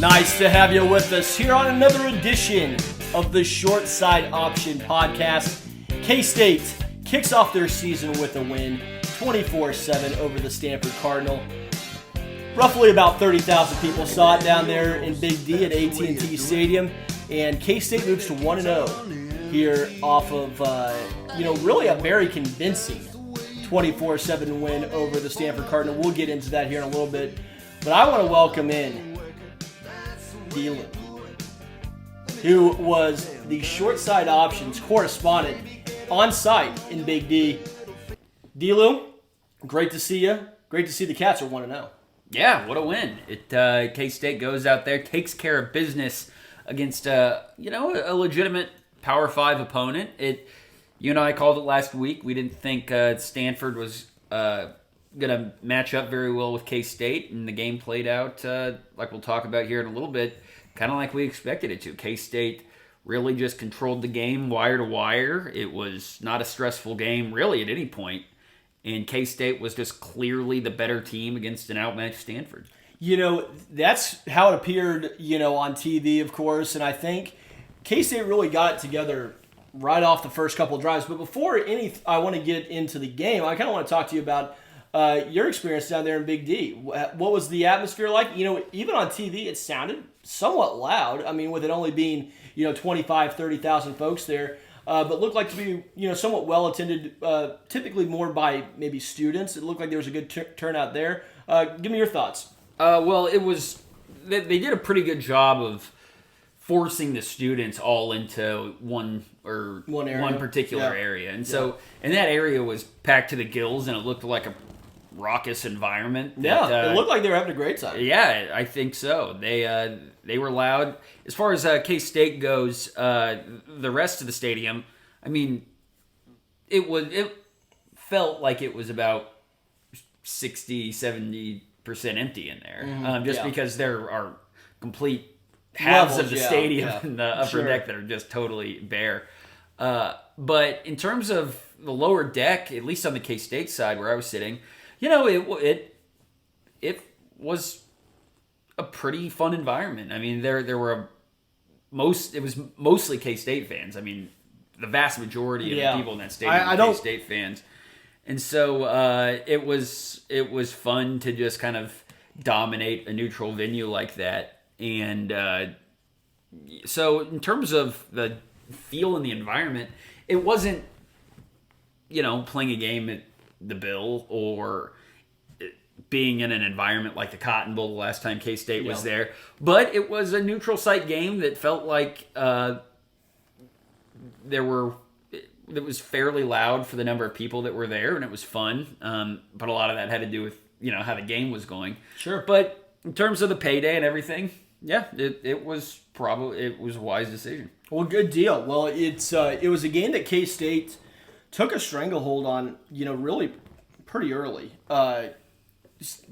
Nice to have you with us here on another edition of the Short Side Option Podcast. K-State kicks off their season with a win, 24-7 over the Stanford Cardinal. Roughly about 30,000 people saw it down there in Big D at AT&T Stadium, and K-State moves to 1-0 here off of, really a very convincing 24-7 win over the Stanford Cardinal. We'll get into that here in a little bit, but I want to welcome in Dlew, who was the Short Side Options correspondent on site in Big D. Dlew, great to see you. Great to see the Cats are 1-0. Yeah, what a win. K-State goes out there, takes care of business against a legitimate Power 5 opponent. You and I called it last week. We didn't think Stanford was going to match up very well with K-State, and the game played out, like we'll talk about here in a little bit, kind of like we expected it to. K-State really just controlled the game wire to wire. It was not a stressful game, really, at any point, and K-State was just clearly the better team against an outmatched Stanford. That's how it appeared, on TV, of course, and I think K-State really got it together right off the first couple of drives. But before I want to get into the game, I kind of want to talk to you about your experience down there in Big D. What was the atmosphere like? Even on TV, it sounded somewhat loud. I mean, with it only being, 25, 30,000 folks there. But looked like to be, somewhat well-attended, typically more by maybe students. It looked like there was a good turnout there. Give me your thoughts. Well, it was they did a pretty good job of forcing the students all into one particular area. And so, and that area was packed to the gills, and it looked like a raucous environment. It looked like they were having a great time. Yeah, I think so. They were loud. As far as K-State goes, the rest of the stadium, I mean, it felt like it was about 60-70% empty in there, because there are complete halves of the stadium in the upper deck that are just totally bare. But in terms of the lower deck, at least on the K-State side where I was sitting, it was a pretty fun environment. I mean, there were it was mostly K-State fans. I mean, the vast majority of the people in that stadium were K-State fans. And so it was fun to just kind of dominate a neutral venue like that. And so in terms of the feel in the environment, it wasn't, playing a game at the Bill or being in an environment like the Cotton Bowl the last time K-State was there. But it was a neutral site game that felt like it was fairly loud for the number of people that were there, and it was fun. But a lot of that had to do with, how the game was going. Sure. But in terms of the payday and everything, it was a wise decision. Well, good deal. Well, it was a game that K-State took a stranglehold on, really pretty early.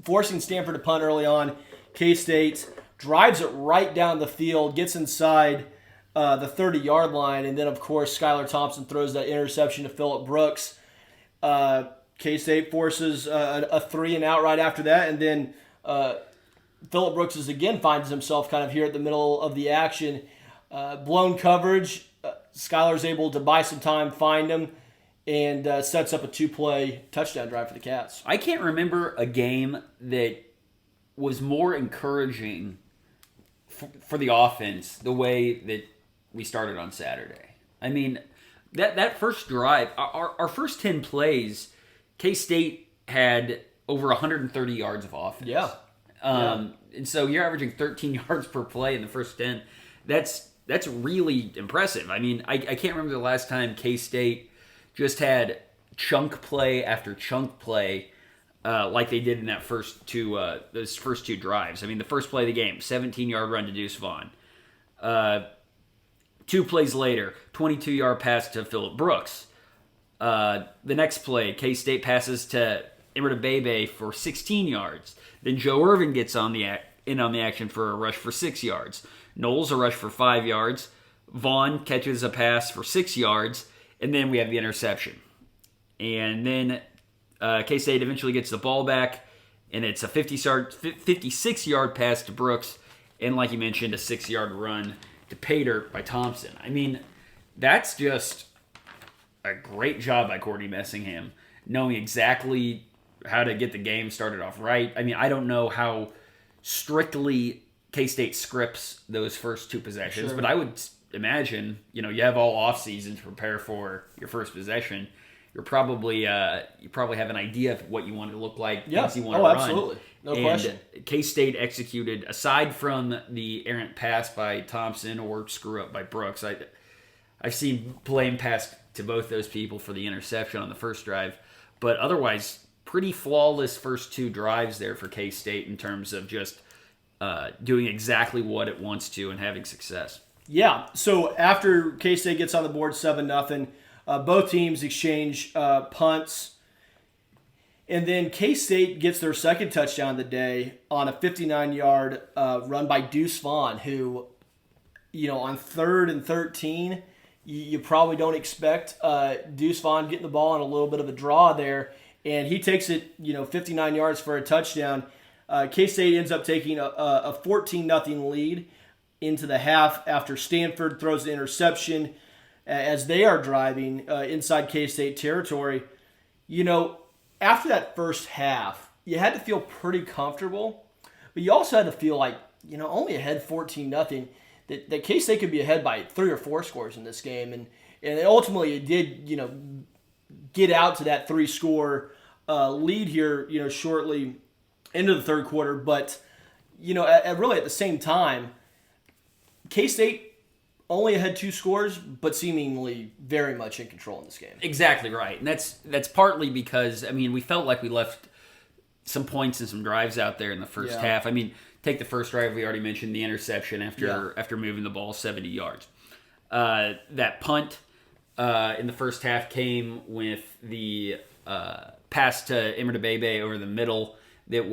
Forcing Stanford to punt early on. K-State drives it right down the field, gets inside the 30-yard line, and then, of course, Skylar Thompson throws that interception to Phillip Brooks. K-State forces a 3-and-out right after that, and then Phillip Brooks finds himself kind of here at the middle of the action. Blown coverage. Skylar's able to buy some time, find him, and sets up a 2-play touchdown drive for the Cats. I can't remember a game that was more encouraging for the offense the way that we started on Saturday. I mean, that first drive, our first 10 plays, K-State had over 130 yards of offense. Yeah. And so you're averaging 13 yards per play in the first 10. That's really impressive. I mean, I can't remember the last time K-State just had chunk play after chunk play like they did in those first two drives. I mean, the first play of the game, 17-yard run to Deuce Vaughn. 2 plays later, 22-yard pass to Phillip Brooks. The next play, K-State passes to Emerita Bebe for 16 yards. Then Joe Irvin gets on the action for a rush for 6 yards. Knowles a rush for 5 yards. Vaughn catches a pass for 6 yards. And then we have the interception. And then K-State eventually gets the ball back, and it's a 56-yard pass to Brooks. and like you mentioned, a 6-yard run to pay dirt by Thompson. I mean, that's just a great job by Courtney Messingham, knowing exactly how to get the game started off right. I mean, I don't know how strictly K-State scripts those first 2 possessions, but I would imagine, you have all off season to prepare for your first possession. You probably have an idea of what you want it to look like once you want to run. Absolutely. No question. K-State executed, aside from the errant pass by Thompson or screw up by Brooks, I've seen blame passed to both those people for the interception on the first drive, but otherwise pretty flawless first 2 drives there for K-State in terms of just doing exactly what it wants to and having success. Yeah, so after K-State gets on the board 7-0, both teams exchange punts, and then K-State gets their second touchdown of the day on a 59-yard run by Deuce Vaughn, who, on 3rd and 13, you probably don't expect Deuce Vaughn getting the ball on a little bit of a draw there, and he takes it, 59 yards for a touchdown. K-State ends up taking a 14-0 lead into the half after Stanford throws the interception as they are driving inside K-State territory. After that first half, you had to feel pretty comfortable, but you also had to feel like, only ahead 14-0, that K-State could be ahead by 3 or 4 scores in this game. And ultimately it did, get out to that 3-score lead here, shortly into the third quarter. But, really at the same time, K-State only had 2 scores, but seemingly very much in control in this game. Exactly right. And that's partly because, we felt like we left some points and some drives out there in the first half. Take the first drive, we already mentioned the interception after moving the ball 70 yards. That punt in the first half came with the pass to Imerdebebe over the middle that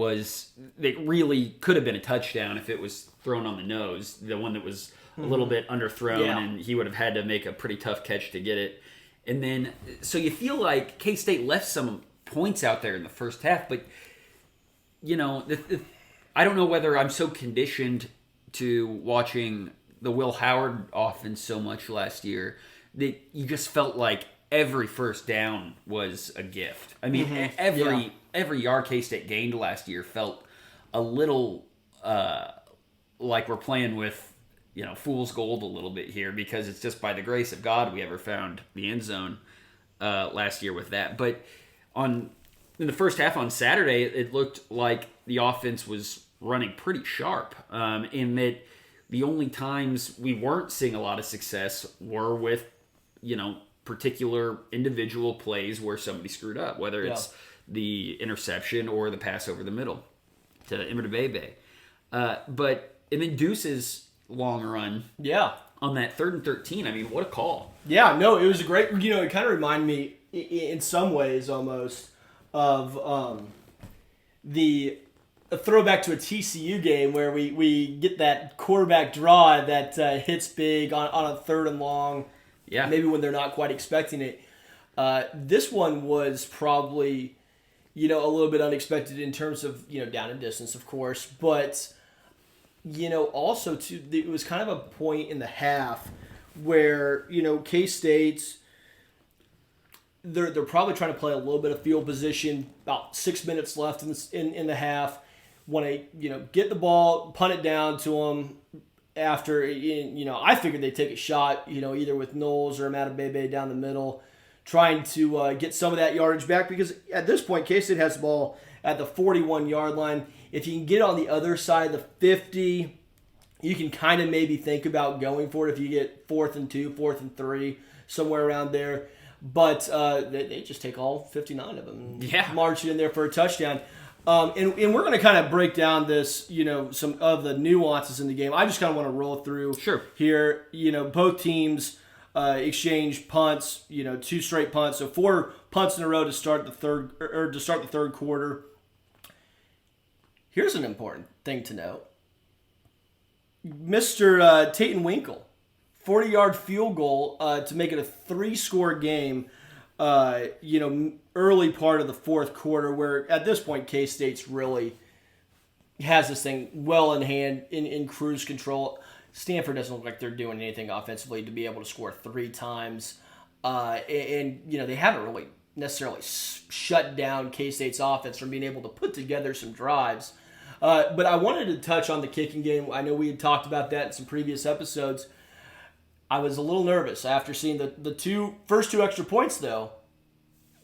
really could have been a touchdown if it was thrown on the nose. The one that was a little bit underthrown, and he would have had to make a pretty tough catch to get it. And then, so you feel like K-State left some points out there in the first half, but, I don't know whether I'm so conditioned to watching the Will Howard offense so much last year that you just felt like every first down was a gift. Every yard K-State gained last year felt a little like we're playing with, fool's gold a little bit here, because it's just by the grace of God we ever found the end zone last year with that. But in the first half on Saturday, it looked like the offense was running pretty sharp, in that the only times we weren't seeing a lot of success were with, particular individual plays where somebody screwed up, whether it's the interception or the pass over the middle to Imerdebebe. And then Deuce's long run on that 3rd and 13, what a call. Yeah, no, it was a great, it kind of reminded me in some ways almost of a throwback to a TCU game where we get that quarterback draw that hits big on a 3rd and long, maybe when they're not quite expecting it. This one was probably, a little bit unexpected in terms of, down and distance, of course, but, also too, it was kind of a point in the half where, K-State's, they're probably trying to play a little bit of field position, about 6 minutes left in the half. Want to, get the ball, punt it down to them after, I figured they'd take a shot, either with Knowles or Imerdebebe down the middle, trying to get some of that yardage back, because at this point, K-State has the ball at the 41-yard line. If you can get on the other side of the 50, you can kind of maybe think about going for it if you get 4th and 2, 4th and 3, somewhere around there. But they just take all 59 of them and march it in there for a touchdown. And we're going to kind of break down this, some of the nuances in the game. I just kind of want to roll through here. Both teams exchange punts, 2 straight punts. So 4 punts in a row to start the third quarter. Here's an important thing to note. Mr. Tate Winkle, 40-yard field goal to make it a 3-score game, early part of the fourth quarter, where at this point K-State's really has this thing well in hand, in cruise control. Stanford doesn't look like they're doing anything offensively to be able to score 3 times. And they haven't really necessarily shut down K-State's offense from being able to put together some drives. But I wanted to touch on the kicking game. I know we had talked about that in some previous episodes. I was a little nervous after seeing the first two extra points, though,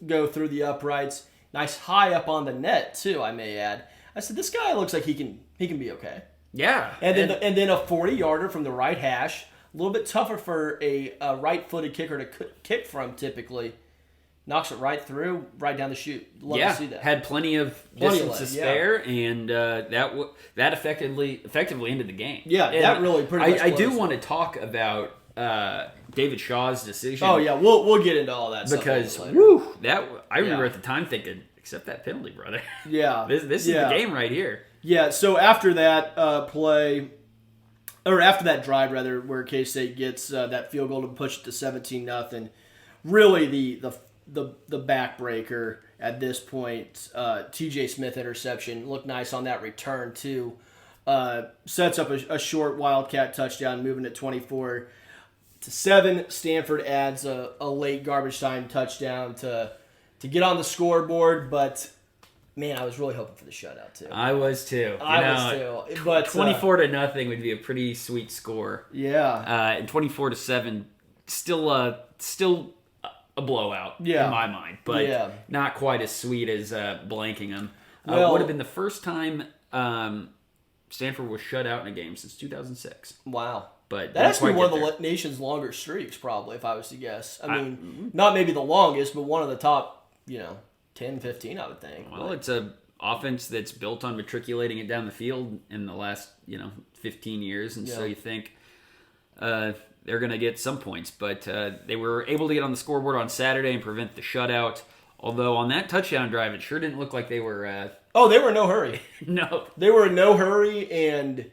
go through the uprights. Nice high up on the net, too, I may add. I said, this guy looks like he can be okay. Yeah. And then a 40-yarder from the right hash. A little bit tougher for a right-footed kicker to kick from, typically. Knocks it right through, right down the chute. Love to see that. Had plenty of distance to spare, and that effectively ended the game. Yeah, and that really pretty much I do want to talk about David Shaw's decision. Oh yeah, we'll get into all that because stuff later. I remember at the time thinking, accept that penalty, brother. Yeah, this is the game right here. Yeah. So after that after that drive where K-State gets that field goal to push it to 17-0, really the backbreaker at this point, TJ Smith interception looked nice on that return too. Sets up a short Wildcat touchdown, moving at 24-7. Stanford adds a late garbage time touchdown to get on the scoreboard, but man, I was really hoping for the shutout too. I was too. But 24-0 would be a pretty sweet score. Yeah. And 24-7, still a blowout in my mind, but not quite as sweet as blanking them. Would have been the first time Stanford was shut out in a game since 2006. Wow. But that has to be one of the nation's longer streaks, probably, if I was to guess. I mean, not maybe the longest, but one of the top, 10, 15, I would think. Well, it's a offense that's built on matriculating it down the field in the last, 15 years, and so you think they're going to get some points. But they were able to get on the scoreboard on Saturday and prevent the shutout. Although on that touchdown drive, it sure didn't look like they were... they were in no hurry. No. They were in no hurry, and...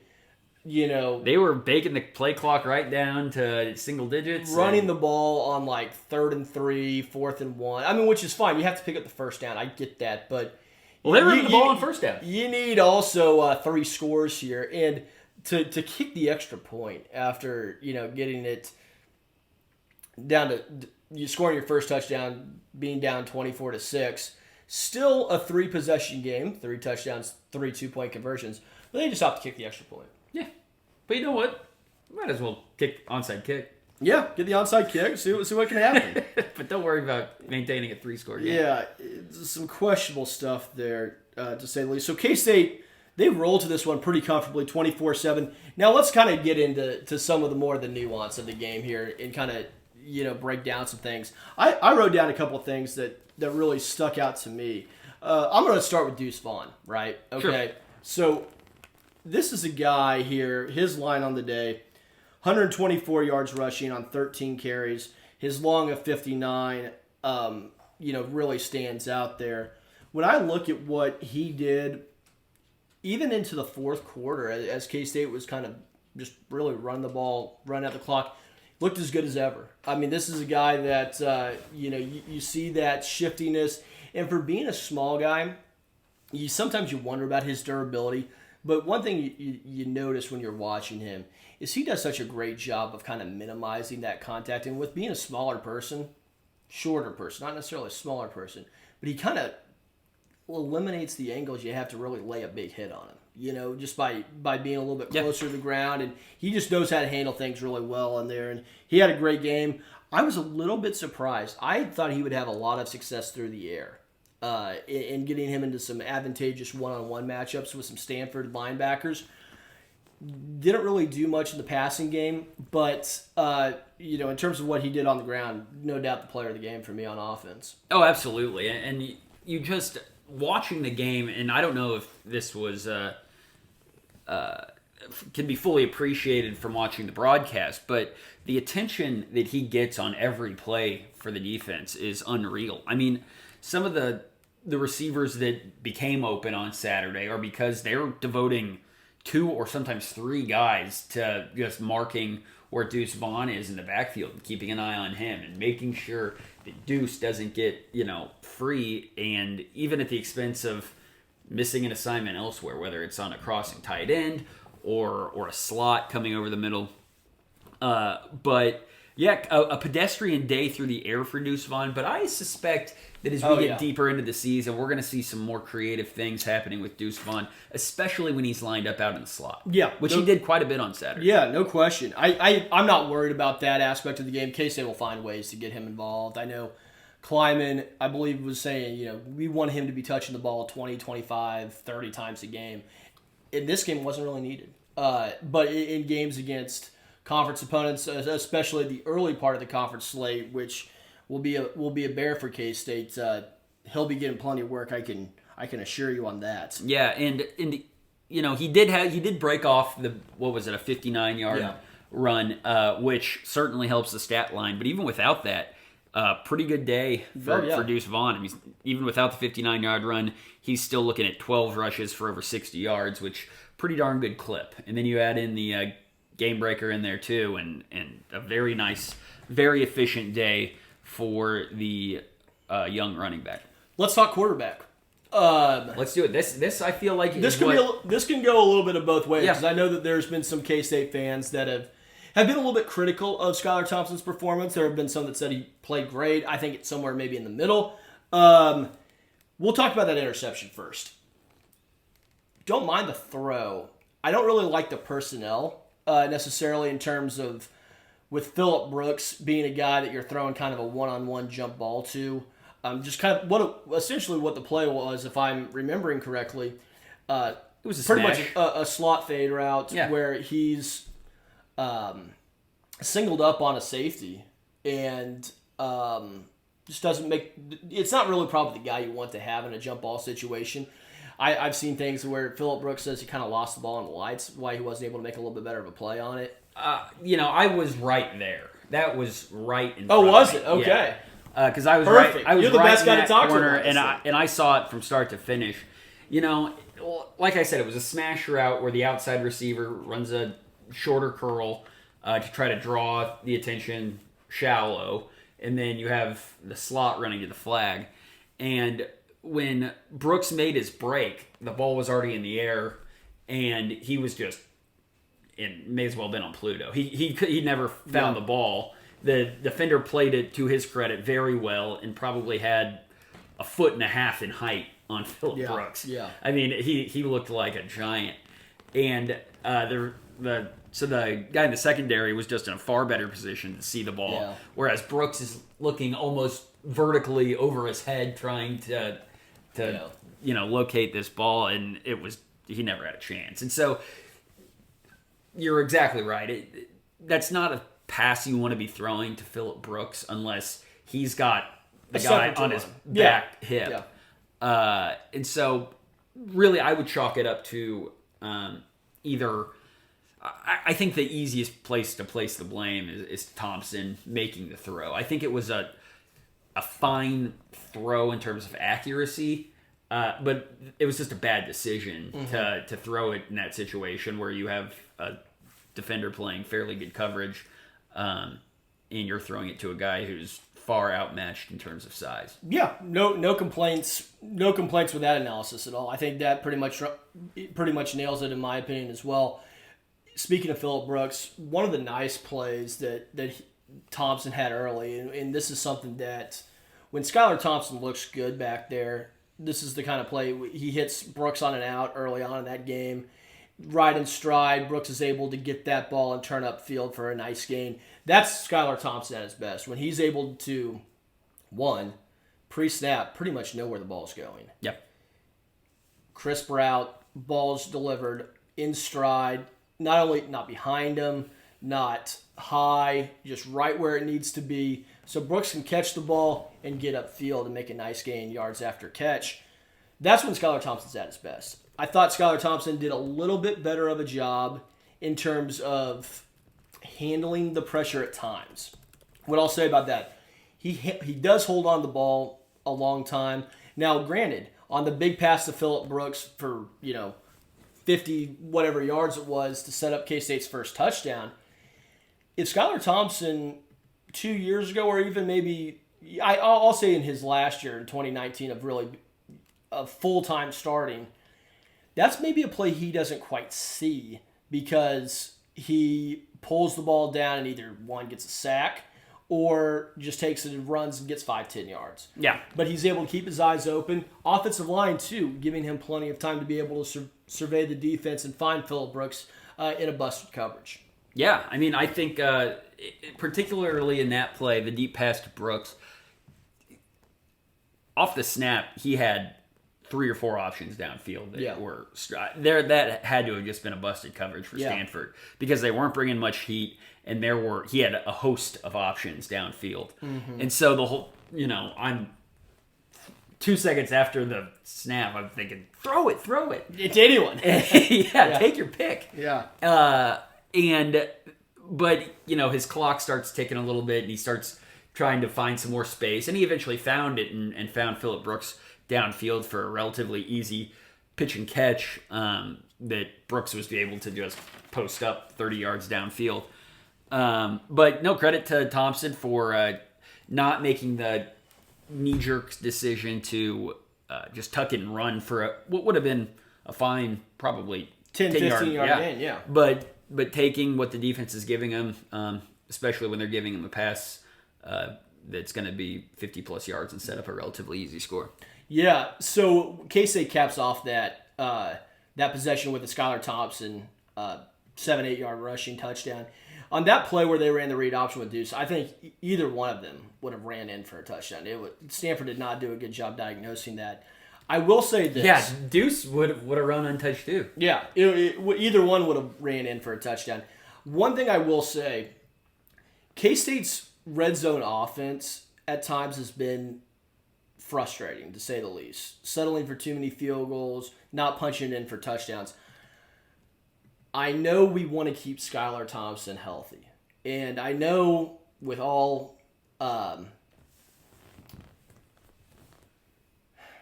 they were baking the play clock right down to single digits. Running the ball on 3rd and 3, 4th and 1. I mean, which is fine. You have to pick up the first down. I get that. But they were running the ball on first down. You need also 3 scores here. And to kick the extra point after, getting it down to you scoring your first touchdown, being down 24-6, still a 3-possession game, 3 touchdowns, 3 2-point conversions. But they just opted to kick the extra point. Yeah. But you know what? Might as well kick onside kick. Yeah, get the onside kick, see what can happen. But don't worry about maintaining a 3-score game. Yeah, some questionable stuff there, to say the least. So K-State, they rolled to this one pretty comfortably, 24-7. Now let's kind of get into some of the nuance of the game here and kind of, break down some things. I wrote down a couple of things that really stuck out to me. I'm going to start with Deuce Vaughn, right? Okay, sure. So this is a guy here, his line on the day, 124 yards rushing on 13 carries. His long of 59, really stands out there. When I look at what he did, even into the fourth quarter, as K-State was kind of just really run the ball, run out the clock, looked as good as ever. I mean, this is a guy that, you see that shiftiness. And for being a small guy, sometimes you wonder about his durability. But one thing you notice when you're watching him is he does such a great job of kind of minimizing that contact. And with being a smaller person, shorter person, not necessarily a smaller person, but he kind of eliminates the angles you have to really lay a big hit on him, just by being a little bit closer to the ground. And he just knows how to handle things really well in there. And he had a great game. I was a little bit surprised. I thought he would have a lot of success through the air. In getting him into some advantageous one-on-one matchups with some Stanford linebackers. Didn't really do much in the passing game, but, in terms of what he did on the ground, no doubt the player of the game for me on offense. Oh, absolutely. And you just, watching the game, and I don't know if this was, can be fully appreciated from watching the broadcast, but the attention that he gets on every play for the defense is unreal. I mean, some of the receivers that became open on Saturday are because they're devoting 2 or sometimes 3 guys to just marking where Deuce Vaughn is in the backfield and keeping an eye on him and making sure that Deuce doesn't get, free, and even at the expense of missing an assignment elsewhere, whether it's on a crossing tight end or a slot coming over the middle. But yeah, a pedestrian day through the air for Deuce Vaughn. But I suspect that as we get deeper into the season, we're going to see some more creative things happening with Deuce Vaughn, especially when he's lined up out in the slot. Yeah. Which he did quite a bit on Saturday. Yeah, no question. I'm not worried about that aspect of the game. K-State will find ways to get him involved. I know Kleiman, I believe, was saying, we want him to be touching the ball 20, 25, 30 times a game. In this game, it wasn't really needed. But in games against conference opponents, especially the early part of the conference slate, which will be a bear for K-State, he'll be getting plenty of work. I can assure you on that. Yeah, and he did break off a 59-yard run, which certainly helps the stat line. But even without that, pretty good day for Deuce Vaughn. I mean, even without the 59-yard run, he's still looking at 12 rushes for over 60 yards, which pretty darn good clip. And then you add in the game breaker in there too, and a very nice, very efficient day for the young running back. Let's talk quarterback. Let's do it. This I feel like this can go a little bit of both ways, because I know that there's been some K-State fans that have been a little bit critical of Skylar Thompson's performance. There have been some that said he played great. I think it's somewhere maybe in the middle. We'll talk about that interception first. Don't mind the throw. I don't really like the personnel necessarily in terms of with Phillip Brooks being a guy that you're throwing kind of a one-on-one jump ball to. Just kind of essentially what the play was, if I'm remembering correctly. It was pretty much a slot fade route where he's singled up on a safety and just doesn't make. It's not really probably the guy you want to have in a jump ball situation. I've seen things where Phillip Brooks says he kind of lost the ball in the lights, why he wasn't able to make a little bit better of a play on it. I was right there. That was right in front Oh, was of it? me. Okay. Because I was Perfect. right. I was You're the right best guy in to that talk corner, to. and I saw it from start to finish. Like I said, it was a smash route where the outside receiver runs a shorter curl to try to draw the attention shallow, and then you have the slot running to the flag. And when Brooks made his break, the ball was already in the air, and he was just, it may as well have been on Pluto. He never found the ball. The defender played it, to his credit, very well, and probably had a 1.5 feet in height on Phillip Brooks. Yeah. I mean, he looked like a giant. And so the guy in the secondary was just in a far better position to see the ball, whereas Brooks is looking almost vertically over his head trying to locate this ball, and he never had a chance. And so you're exactly right. That's not a pass you want to be throwing to Phillip Brooks unless he's got the guy on his back hip. Yeah. And so really I would chalk it up to either... I think the easiest place to place the blame is Thompson making the throw. I think it was a fine throw in terms of accuracy, but it was just a bad decision to throw it in that situation where you have a defender playing fairly good coverage, and you're throwing it to a guy who's far outmatched in terms of size. Yeah, no complaints with that analysis at all. I think that pretty much nails it in my opinion as well. Speaking of Phillip Brooks, one of the nice plays that Thompson had early, and this is something that when Skylar Thompson looks good back there, this is the kind of play he hits Brooks on and out early on in that game. Right in stride, Brooks is able to get that ball and turn upfield for a nice gain. That's Skylar Thompson at his best, when he's able to, pre-snap, pretty much know where the ball's going. Yep. Crisp route, ball's delivered in stride, not behind him, not high, just right where it needs to be. So Brooks can catch the ball and get upfield and make a nice gain yards after catch. That's when Skylar Thompson's at his best. I thought Skylar Thompson did a little bit better of a job in terms of handling the pressure at times. What I'll say about that, he does hold on the ball a long time. Now, granted, on the big pass to Phillip Brooks for, 50 whatever yards it was to set up K-State's first touchdown, if Skylar Thompson 2 years ago, or even maybe, I'll say in his last year in 2019 of really full-time starting, that's maybe a play he doesn't quite see because he pulls the ball down and either one gets a sack or just takes it and runs and gets 5-10 yards. Yeah. But he's able to keep his eyes open. Offensive line, too, giving him plenty of time to be able to survey the defense and find Phillip Brooks in a busted coverage. Yeah, I mean, I think particularly in that play, the deep pass to Brooks, off the snap, he had 3 or 4 options downfield that were there. That had to have just been a busted coverage for Stanford because they weren't bringing much heat, and he had a host of options downfield, and so the whole, I'm 2 seconds after the snap, I'm thinking, throw it. It's anyone. Take your pick. Yeah. But his clock starts ticking a little bit, and he starts trying to find some more space, and he eventually found it and found Phillip Brooks downfield for a relatively easy pitch and catch that Brooks was able to just post up 30 yards downfield. But no, credit to Thompson for not making the knee-jerk decision to just tuck it and run for what would have been a fine, probably 10-15 yard gain, yeah. But taking what the defense is giving him, especially when they're giving him a pass that's going to be 50-plus yards and set up a relatively easy score. Yeah, so K-State caps off that possession with the Skylar Thompson 7-8 yard rushing touchdown. On that play where they ran the read option with Deuce, I think either one of them would have ran in for a touchdown. Stanford did not do a good job diagnosing that. I will say this. Yeah, Deuce would have run untouched too. Yeah, either one would have ran in for a touchdown. One thing I will say, K-State's red zone offense at times has been frustrating, to say the least. Settling for too many field goals, not punching in for touchdowns. I know we want to keep Skylar Thompson healthy. And I know with all,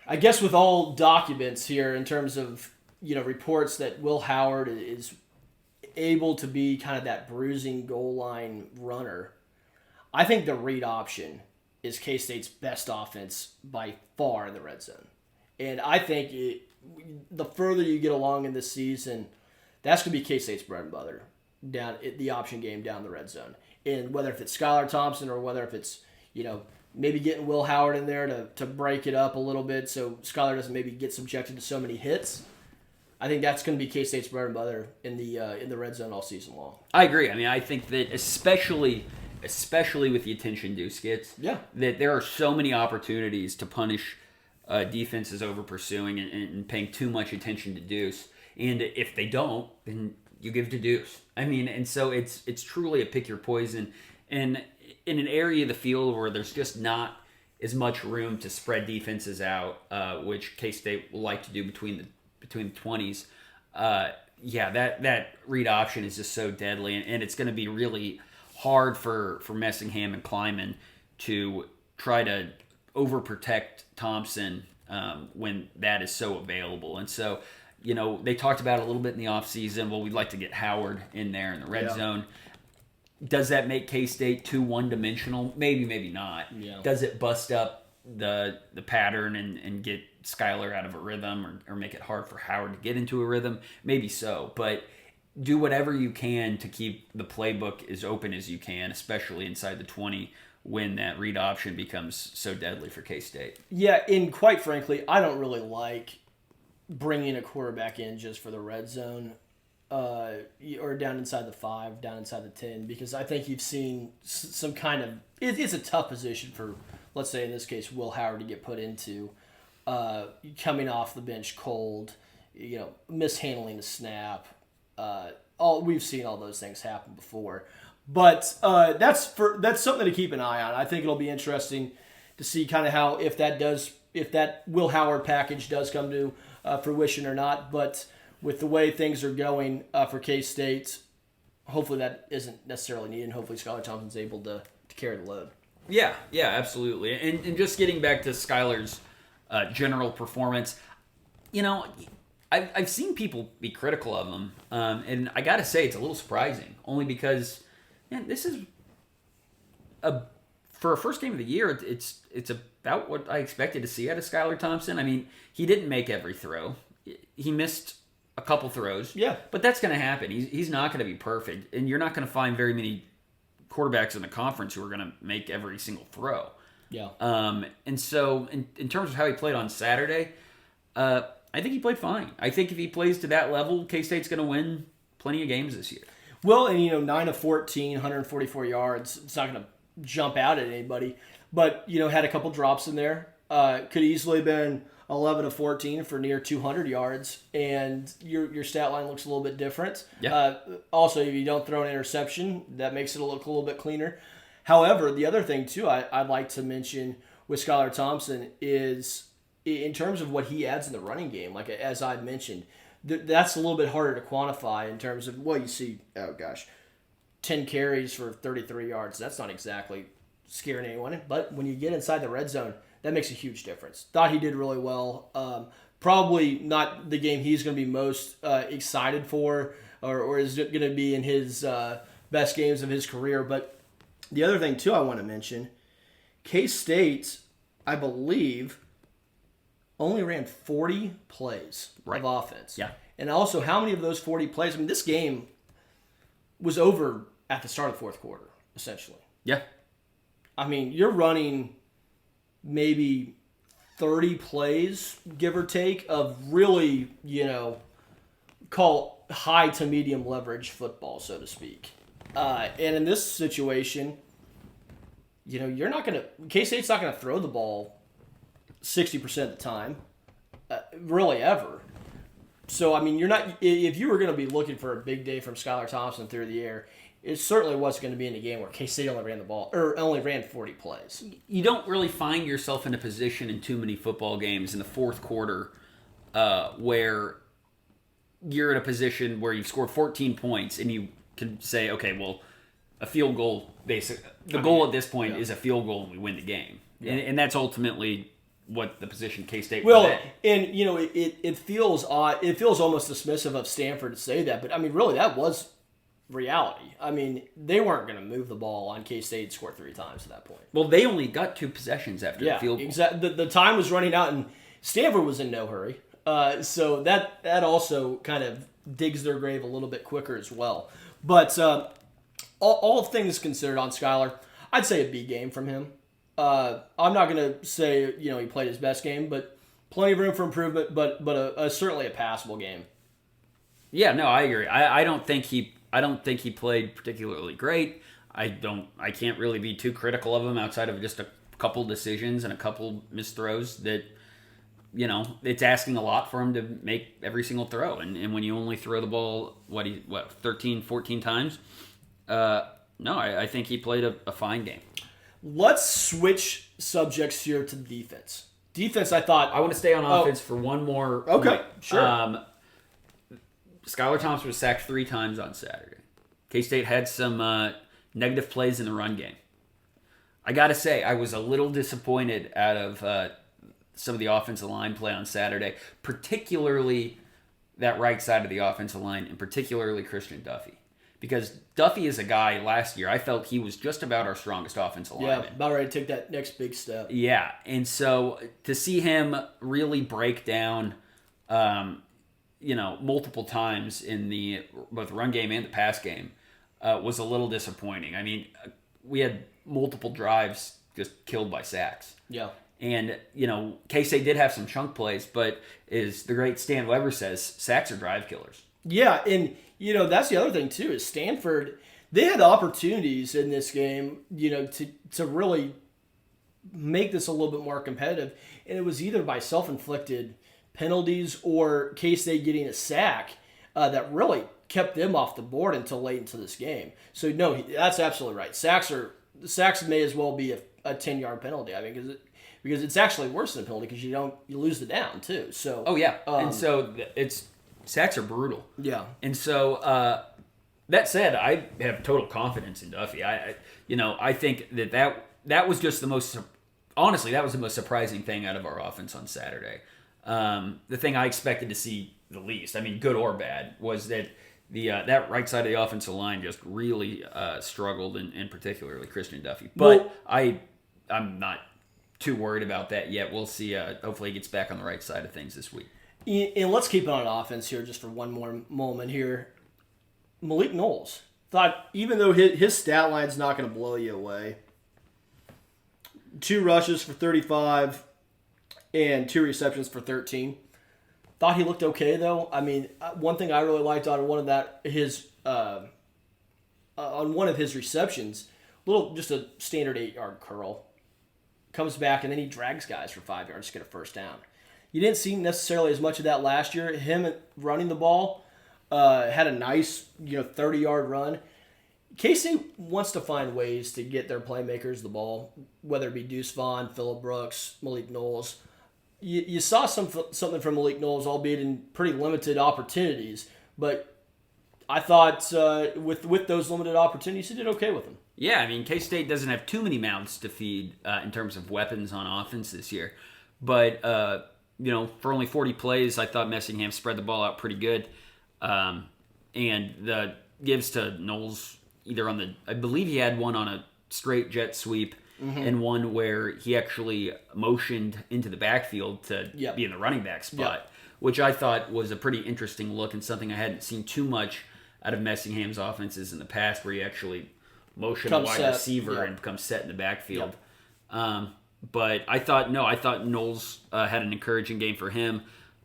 with all documents here in terms of, reports that Will Howard is able to be kind of that bruising goal line runner. I think the read option is K-State's best offense by far in the red zone. And I think the further you get along in this season, that's going to be K-State's bread and butter, down the option game down the red zone. And whether if it's Skylar Thompson or whether if it's, maybe getting Will Howard in there to break it up a little bit so Skylar doesn't maybe get subjected to so many hits, I think that's going to be K-State's bread and butter in the red zone all season long. I agree. I mean, I think that especially with the attention Deuce gets, that there are so many opportunities to punish defenses over pursuing and paying too much attention to Deuce. And if they don't, then you give to Deuce. I mean, and so it's truly a pick your poison. And in an area of the field where there's just not as much room to spread defenses out, which K-State will like to do between the 20s, that read option is just so deadly, and it's going to be really hard for Messingham and Kleiman to try to overprotect Thompson when that is so available. And so, they talked about it a little bit in the offseason. Well, we'd like to get Howard in there in the red zone. Does that make K-State too one-dimensional? Maybe, maybe not. Yeah. Does it bust up the pattern and get Skylar out of a rhythm or make it hard for Howard to get into a rhythm? Maybe so, but do whatever you can to keep the playbook as open as you can, especially inside the 20 when that read option becomes so deadly for K-State. Yeah, and quite frankly, I don't really like bringing a quarterback in just for the red zone or down inside the 5, down inside the 10, because I think you've seen some kind of – it's a tough position for, let's say in this case, Will Howard to get put into, coming off the bench cold, mishandling the snap. We've seen all those things happen before. But that's something to keep an eye on. I think it'll be interesting to see kind of how if that Will Howard package does come to fruition or not. But with the way things are going for K-State, hopefully that isn't necessarily needed. And hopefully Skylar Thompson's able to carry the load. Yeah, absolutely. And just getting back to Skylar's general performance, I've seen people be critical of him, and I got to say it's a little surprising, only because, man, this is for a first game of the year. It's about what I expected to see out of Skylar Thompson. I mean, he didn't make every throw. He missed a couple throws. Yeah. But that's going to happen. He's not going to be perfect. And you're not going to find very many quarterbacks in the conference who are going to make every single throw. Yeah. And so in terms of how he played on Saturday, I think he played fine. I think if he plays to that level, K-State's going to win plenty of games this year. Well, and 9 of 14, 144 yards. It's not going to jump out at anybody. But, had a couple drops in there. Could easily have been 11 of 14 for near 200 yards, and your stat line looks a little bit different. Yeah. Also, if you don't throw an interception, that makes it look a little bit cleaner. However, the other thing, too, I'd like to mention with Skylar Thompson is in terms of what he adds in the running game, like as I mentioned, that's a little bit harder to quantify in terms of, you see, 10 carries for 33 yards. That's not exactly scaring anyone. But when you get inside the red zone, that makes a huge difference. Thought he did really well. Probably not the game he's going to be most excited for or is going to be in his best games of his career. But the other thing, too, I want to mention, K-State, I believe, only ran 40 plays of offense. Yeah. And also, how many of those 40 plays? This game was over at the start of the fourth quarter, essentially. Yeah. You're running maybe 30 plays, give or take, of really, call high to medium leverage football, so to speak. And in this situation, you're not going to – K-State's not going to throw the ball 60% of the time, really ever. So, you're not – if you were going to be looking for a big day from Skylar Thompson through the air, it certainly wasn't going to be in a game where K-State only ran the ball, or only ran 40 plays. You don't really find yourself in a position in too many football games in the fourth quarter where you're in a position where you've scored 14 points and you can say, okay, well, a field goal, the goal at this point is a field goal and we win the game. Yeah. And that's ultimately what the position K-State was in. And, it feels odd. It feels almost dismissive of Stanford to say that, but, really, that was reality. They weren't going to move the ball on K-State and score 3 times at that point. Well, they only got 2 possessions after the field goal. Exactly. The time was running out, and Stanford was in no hurry. So that also kind of digs their grave a little bit quicker as well. But all things considered on Skylar, I'd say a B game from him. I'm not going to say he played his best game, but plenty of room for improvement. But certainly a passable game. Yeah, no, I agree. I don't think he played particularly great. I can't really be too critical of him outside of just a couple decisions and a couple missed throws that, it's asking a lot for him to make every single throw. And when you only throw the ball, 13, 14 times? I think he played a fine game. Let's switch subjects here to defense. Defense, I thought... I want to stay on offense for one more... Okay, sure. Skylar Thompson was sacked 3 times on Saturday. K-State had some negative plays in the run game. I got to say, I was a little disappointed out of some of the offensive line play on Saturday, particularly that right side of the offensive line, and particularly Christian Duffy. Because Duffy is a guy, last year, I felt he was just about our strongest offensive lineman. Yeah, about ready to take that next big step. Yeah, and so to see him really break down... multiple times in the both run game and the pass game was a little disappointing. We had multiple drives just killed by sacks. Yeah. And, K-State did have some chunk plays, but as the great Stan Weber says, sacks are drive killers. Yeah, and, that's the other thing, too, is Stanford, they had opportunities in this game, to really make this a little bit more competitive, and it was either by self-inflicted penalties or K-State getting a sack that really kept them off the board until late into this game. So, no, that's absolutely right. Sacks may as well be a 10-yard penalty. Because it's actually worse than a penalty because you lose the down too. So and so sacks are brutal. Yeah. And so that said, I have total confidence in Duffy. I think that was just the most surprising thing out of our offense on Saturday. The thing I expected to see the least, good or bad, was that that right side of the offensive line just really struggled, and particularly Christian Duffy. But I'm not too worried about that yet. We'll see. Hopefully he gets back on the right side of things this week. And let's keep it on offense here just for one more moment here. Malik Knowles. Thought, even though his stat line's not going to blow you away, 2 rushes for 35 and 2 receptions for 13. Thought he looked okay, though. I mean, one thing I really liked on one of his receptions, just a standard 8-yard curl. Comes back, and then he drags guys for 5 yards to get a first down. You didn't see necessarily as much of that last year. Him running the ball had a nice 30-yard run. K-State wants to find ways to get their playmakers the ball, whether it be Deuce Vaughn, Phillip Brooks, Malik Knowles. You saw something from Malik Knowles, albeit in pretty limited opportunities, but I thought with those limited opportunities, he did okay with them. Yeah, I mean, K-State doesn't have too many mouths to feed in terms of weapons on offense this year. But, for only 40 plays, I thought Messingham spread the ball out pretty good. And the gives to Knowles either I believe he had one on a straight jet sweep and one where he actually motioned into the backfield to be in the running back spot, which I thought was a pretty interesting look and something I hadn't seen too much out of Messingham's offenses in the past, where he actually motion a wide receiver and becomes set in the backfield. But I thought Knowles had an encouraging game for him.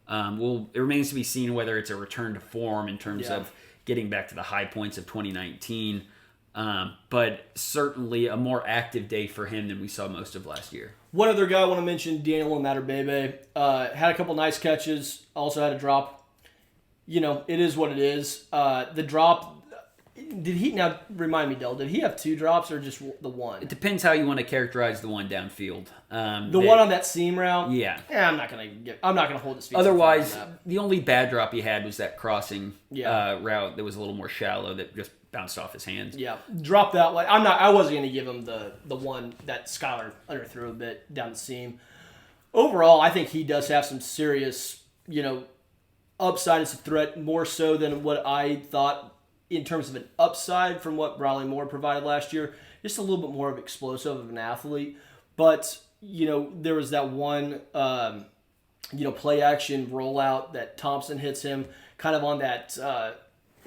It remains to be seen whether it's a return to form in terms of getting back to the high points of 2019. But certainly a more active day for him than we saw most of last year. One other guy I want to mention, Daniel Matter-Bebe, had a couple nice catches, also had a drop. It is what it is. The drop, now remind me, Del, did he have 2 drops or just the one? It depends how you want to characterize the one downfield. The one on that seam route? Yeah. I'm not gonna hold his feet. Otherwise, the only bad drop he had was that crossing route that was a little more shallow that just bounced off his hands. Yeah. Drop that way. I wasn't gonna give him the one that Skylar underthrew a bit down the seam. Overall, I think he does have some serious, upside as a threat, more so than what I thought in terms of an upside from what Bradley Moore provided last year. Just a little bit more of explosive of an athlete. But, there was that one, play action rollout that Thompson hits him kind of on that,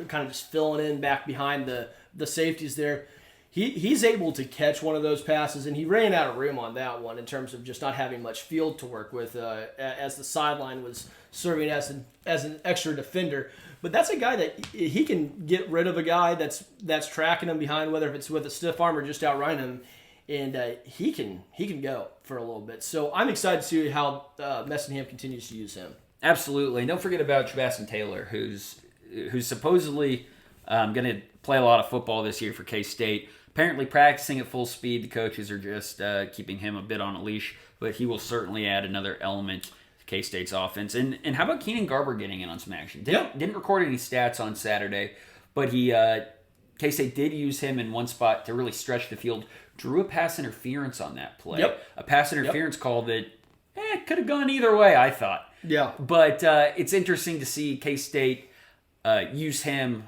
kind of just filling in back behind the safeties there. He's able to catch one of those passes, and he ran out of room on that one in terms of just not having much field to work with as the sideline was serving as an extra defender. But that's a guy that he can get rid of a guy that's tracking him behind, whether if it's with a stiff arm or just outrunning him, and he can go for a little bit. So I'm excited to see how Messingham continues to use him. Absolutely. And don't forget about Jabastin Taylor, who's supposedly going to play a lot of football this year for K-State. Apparently practicing at full speed. The coaches are just keeping him a bit on a leash, but he will certainly add another element to K-State's offense. And how about Keenan Garber getting in on some action? Didn't record any stats on Saturday, but K-State did use him in one spot to really stretch the field. Drew a pass interference on that play. A pass interference call that could have gone either way, I thought. Yeah. But it's interesting to see K-State use him,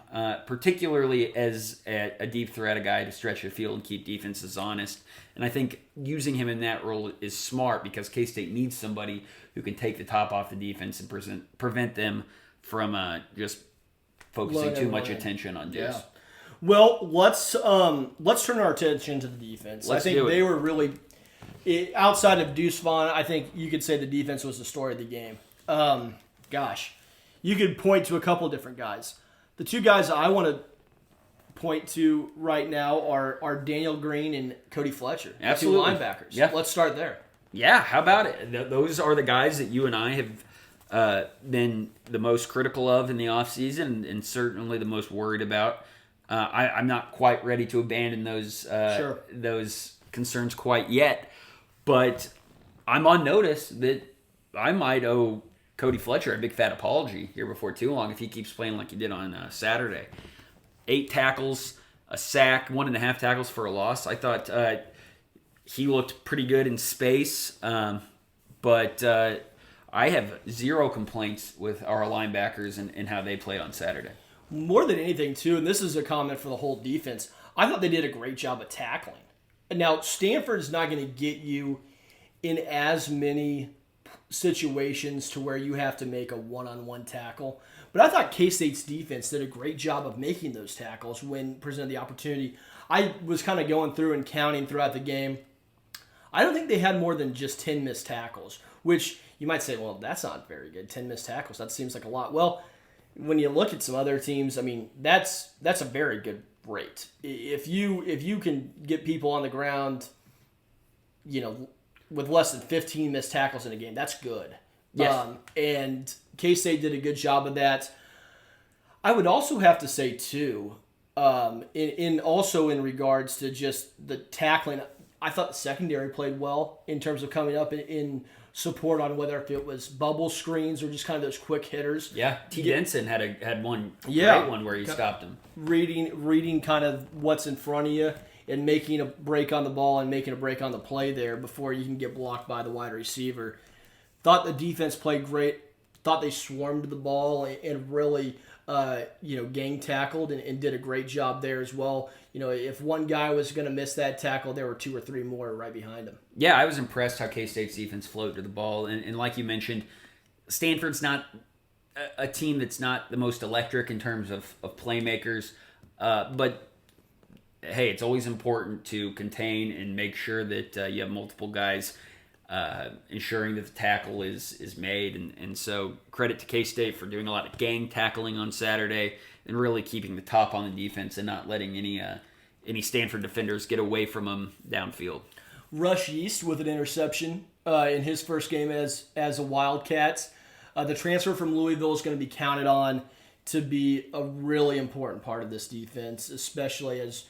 particularly as a deep threat, a guy to stretch the field and keep defenses honest. And I think using him in that role is smart because K-State needs somebody who can take the top off the defense and prevent them from just focusing too much attention on Deuce. Yeah. Well, let's turn our attention to the defense. I think they were really outside of Deuce Vaughn. I think you could say the defense was the story of the game. You could point to a couple different guys. The 2 guys I want to point to right now are Daniel Green and Cody Fletcher. Absolutely. 2 linebackers. Yeah. Let's start there. Yeah, how about it? Those are the guys that you and I have been the most critical of in the offseason and certainly the most worried about. I'm not quite ready to abandon those concerns quite yet, but I'm on notice that I might owe Cody Fletcher a big fat apology here before too long if he keeps playing like he did on Saturday. 8 tackles, a sack, 1.5 tackles for a loss. I thought he looked pretty good in space, but I have 0 complaints with our linebackers and how they played on Saturday. More than anything, too, and this is a comment for the whole defense, I thought they did a great job of tackling. Now, Stanford's not going to get you in as many situations to where you have to make a one-on-one tackle. But I thought K-State's defense did a great job of making those tackles when presented the opportunity. I was kind of going through and counting throughout the game. I don't think they had more than just 10 missed tackles, which you might say, well, that's not very good. 10 missed tackles, that seems like a lot. Well, when you look at some other teams, I mean, that's a very good rate. If you can get people on the ground, with less than 15 missed tackles in a game, that's good. Yes. And K-State did a good job of that. I would also have to say, too, in regards to just the tackling, I thought the secondary played well in terms of coming up in support on whether if it was bubble screens or just kind of those quick hitters. Yeah, T. Denson had one great one where he stopped him. Reading kind of what's in front of you and making a break on the ball and making a break on the play there before you can get blocked by the wide receiver. Thought the defense played great. Thought they swarmed the ball and really, gang tackled and did a great job there as well. If one guy was going to miss that tackle, there were 2 or 3 more right behind him. Yeah, I was impressed how K-State's defense flowed to the ball. And like you mentioned, Stanford's not a team that's not the most electric in terms of playmakers. But, hey, it's always important to contain and make sure that you have multiple guys ensuring that the tackle is made. And so credit to K-State for doing a lot of gang tackling on Saturday and really keeping the top on the defense and not letting any Stanford defenders get away from them downfield. Rush East with an interception in his first game as a Wildcats. The transfer from Louisville is going to be counted on to be a really important part of this defense, especially as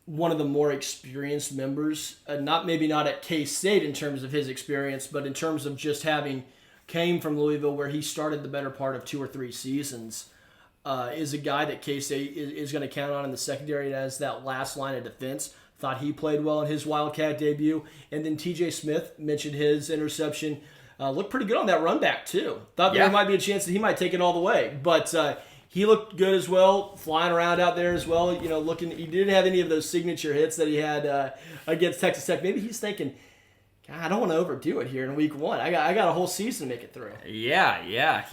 one of the more experienced members. Not at K-State in terms of his experience, but in terms of just came from Louisville where he started the better part of 2 or 3 seasons. Is a guy that K-State is going to count on in the secondary as that last line of defense. Thought he played well in his Wildcat debut. And then TJ Smith mentioned his interception. Looked pretty good on that run back, too. Thought there might be a chance that he might take it all the way. But he looked good as well, flying around out there as well. He didn't have any of those signature hits that he had against Texas Tech. Maybe he's thinking, God, I don't want to overdo it here in week 1. I got a whole season to make it through. Yeah.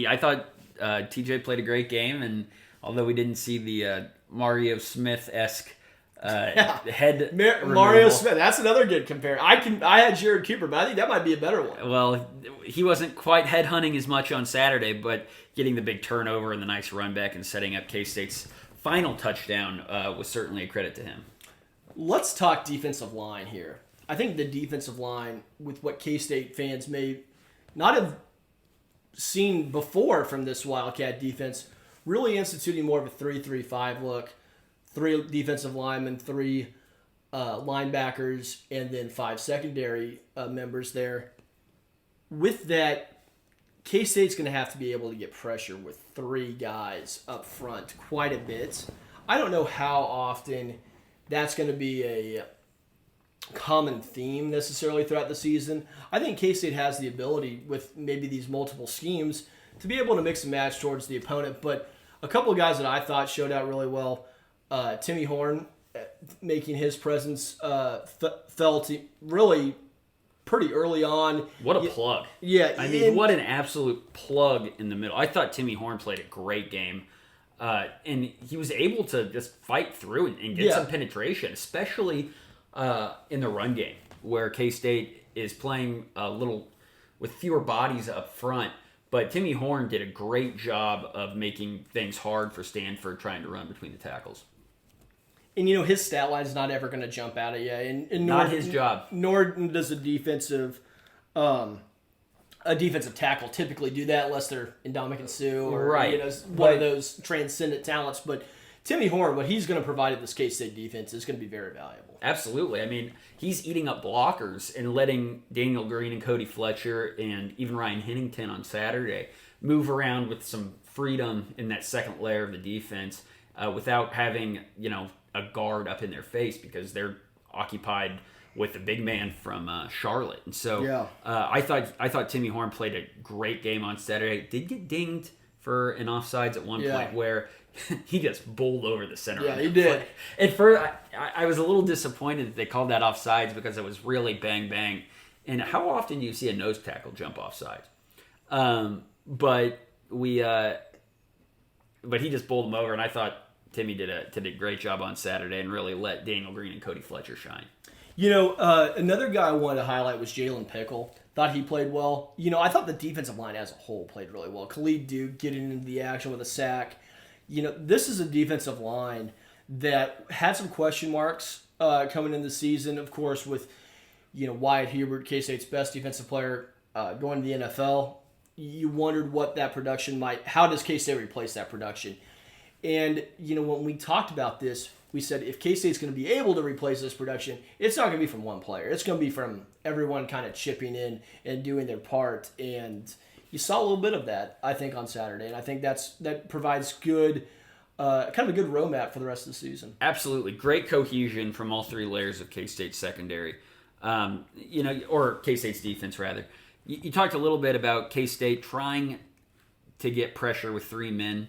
I thought TJ played a great game, and although we didn't see the Mario Smith-esque head Mario Smith, that's another good compare. I had Jared Cooper, but I think that might be a better one. Well, he wasn't quite head hunting as much on Saturday, but getting the big turnover and the nice run back and setting up K-State's final touchdown was certainly a credit to him. Let's talk defensive line here. I think the defensive line, with what K-State fans may not have seen before from this Wildcat defense, really instituting more of a 3-3-5 look. 3 defensive linemen, 3 linebackers, and then 5 secondary members there. With that, K-State's going to have to be able to get pressure with 3 guys up front quite a bit. I don't know how often that's going to be a common theme necessarily throughout the season. I think K-State has the ability with maybe these multiple schemes to be able to mix and match towards the opponent. But a couple of guys that I thought showed out really well, Timmy Horn making his presence felt really pretty early on. What a plug. Yeah. I mean, what an absolute plug in the middle. I thought Timmy Horn played a great game. And he was able to just fight through and get some penetration, especially in the run game, where K-State is playing a little with fewer bodies up front. But Timmy Horn did a great job of making things hard for Stanford trying to run between the tackles. And, his stat line is not ever going to jump out at you. And not his job. Nor does a defensive tackle typically do that unless they're Ndamukong Suh or one of those transcendent talents. But Timmy Horn, what he's going to provide at this K-State defense is going to be very valuable. Absolutely. I mean, he's eating up blockers and letting Daniel Green and Cody Fletcher and even Ryan Hennington on Saturday move around with some freedom in that second layer of the defense without having, a guard up in their face because they're occupied with the big man from Charlotte. And so I thought Timmy Horn played a great game on Saturday. Did get dinged for an offsides at one point where he just bowled over the center. Yeah, he did. At first, I was a little disappointed that they called that offsides because it was really bang, bang. And how often do you see a nose tackle jump offside? But he just bowled him over, and I thought Timmy did a great job on Saturday and really let Daniel Green and Cody Fletcher shine. Another guy I wanted to highlight was Jalen Pickle. Thought he played well. I thought the defensive line as a whole played really well. Khalid Duke getting into the action with a sack. This is a defensive line that had some question marks coming into the season, of course, with Wyatt Hubert, K-State's best defensive player, going to the NFL. You wondered what that production how does K-State replace that production? And, when we talked about this, we said if K-State's going to be able to replace this production, it's not going to be from one player. It's going to be from everyone kind of chipping in and doing their part. And you saw a little bit of that, I think, on Saturday. And I think that provides good, kind of a good roadmap for the rest of the season. Absolutely. Great cohesion from all three layers of K-State's secondary, or K-State's defense, rather. You talked a little bit about K-State trying to get pressure with three men,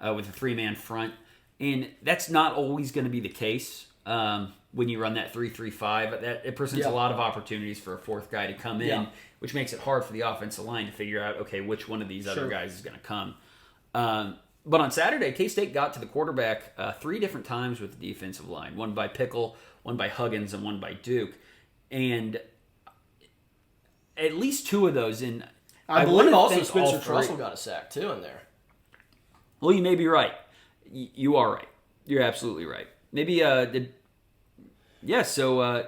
with a three-man front. And that's not always going to be the case when you run that 3-3-5. It presents a lot of opportunities for a fourth guy to come in, which makes it hard for the offensive line to figure out, okay, which one of these other guys is going to come. But on Saturday, K-State got to the quarterback 3 different times with the defensive line. One by Pickle, one by Huggins, and one by Duke. And at least 2 of those in... I believe also Spencer Trussell got a sack, too, in there. Well, you may be right. You are right. You're absolutely right. Maybe, so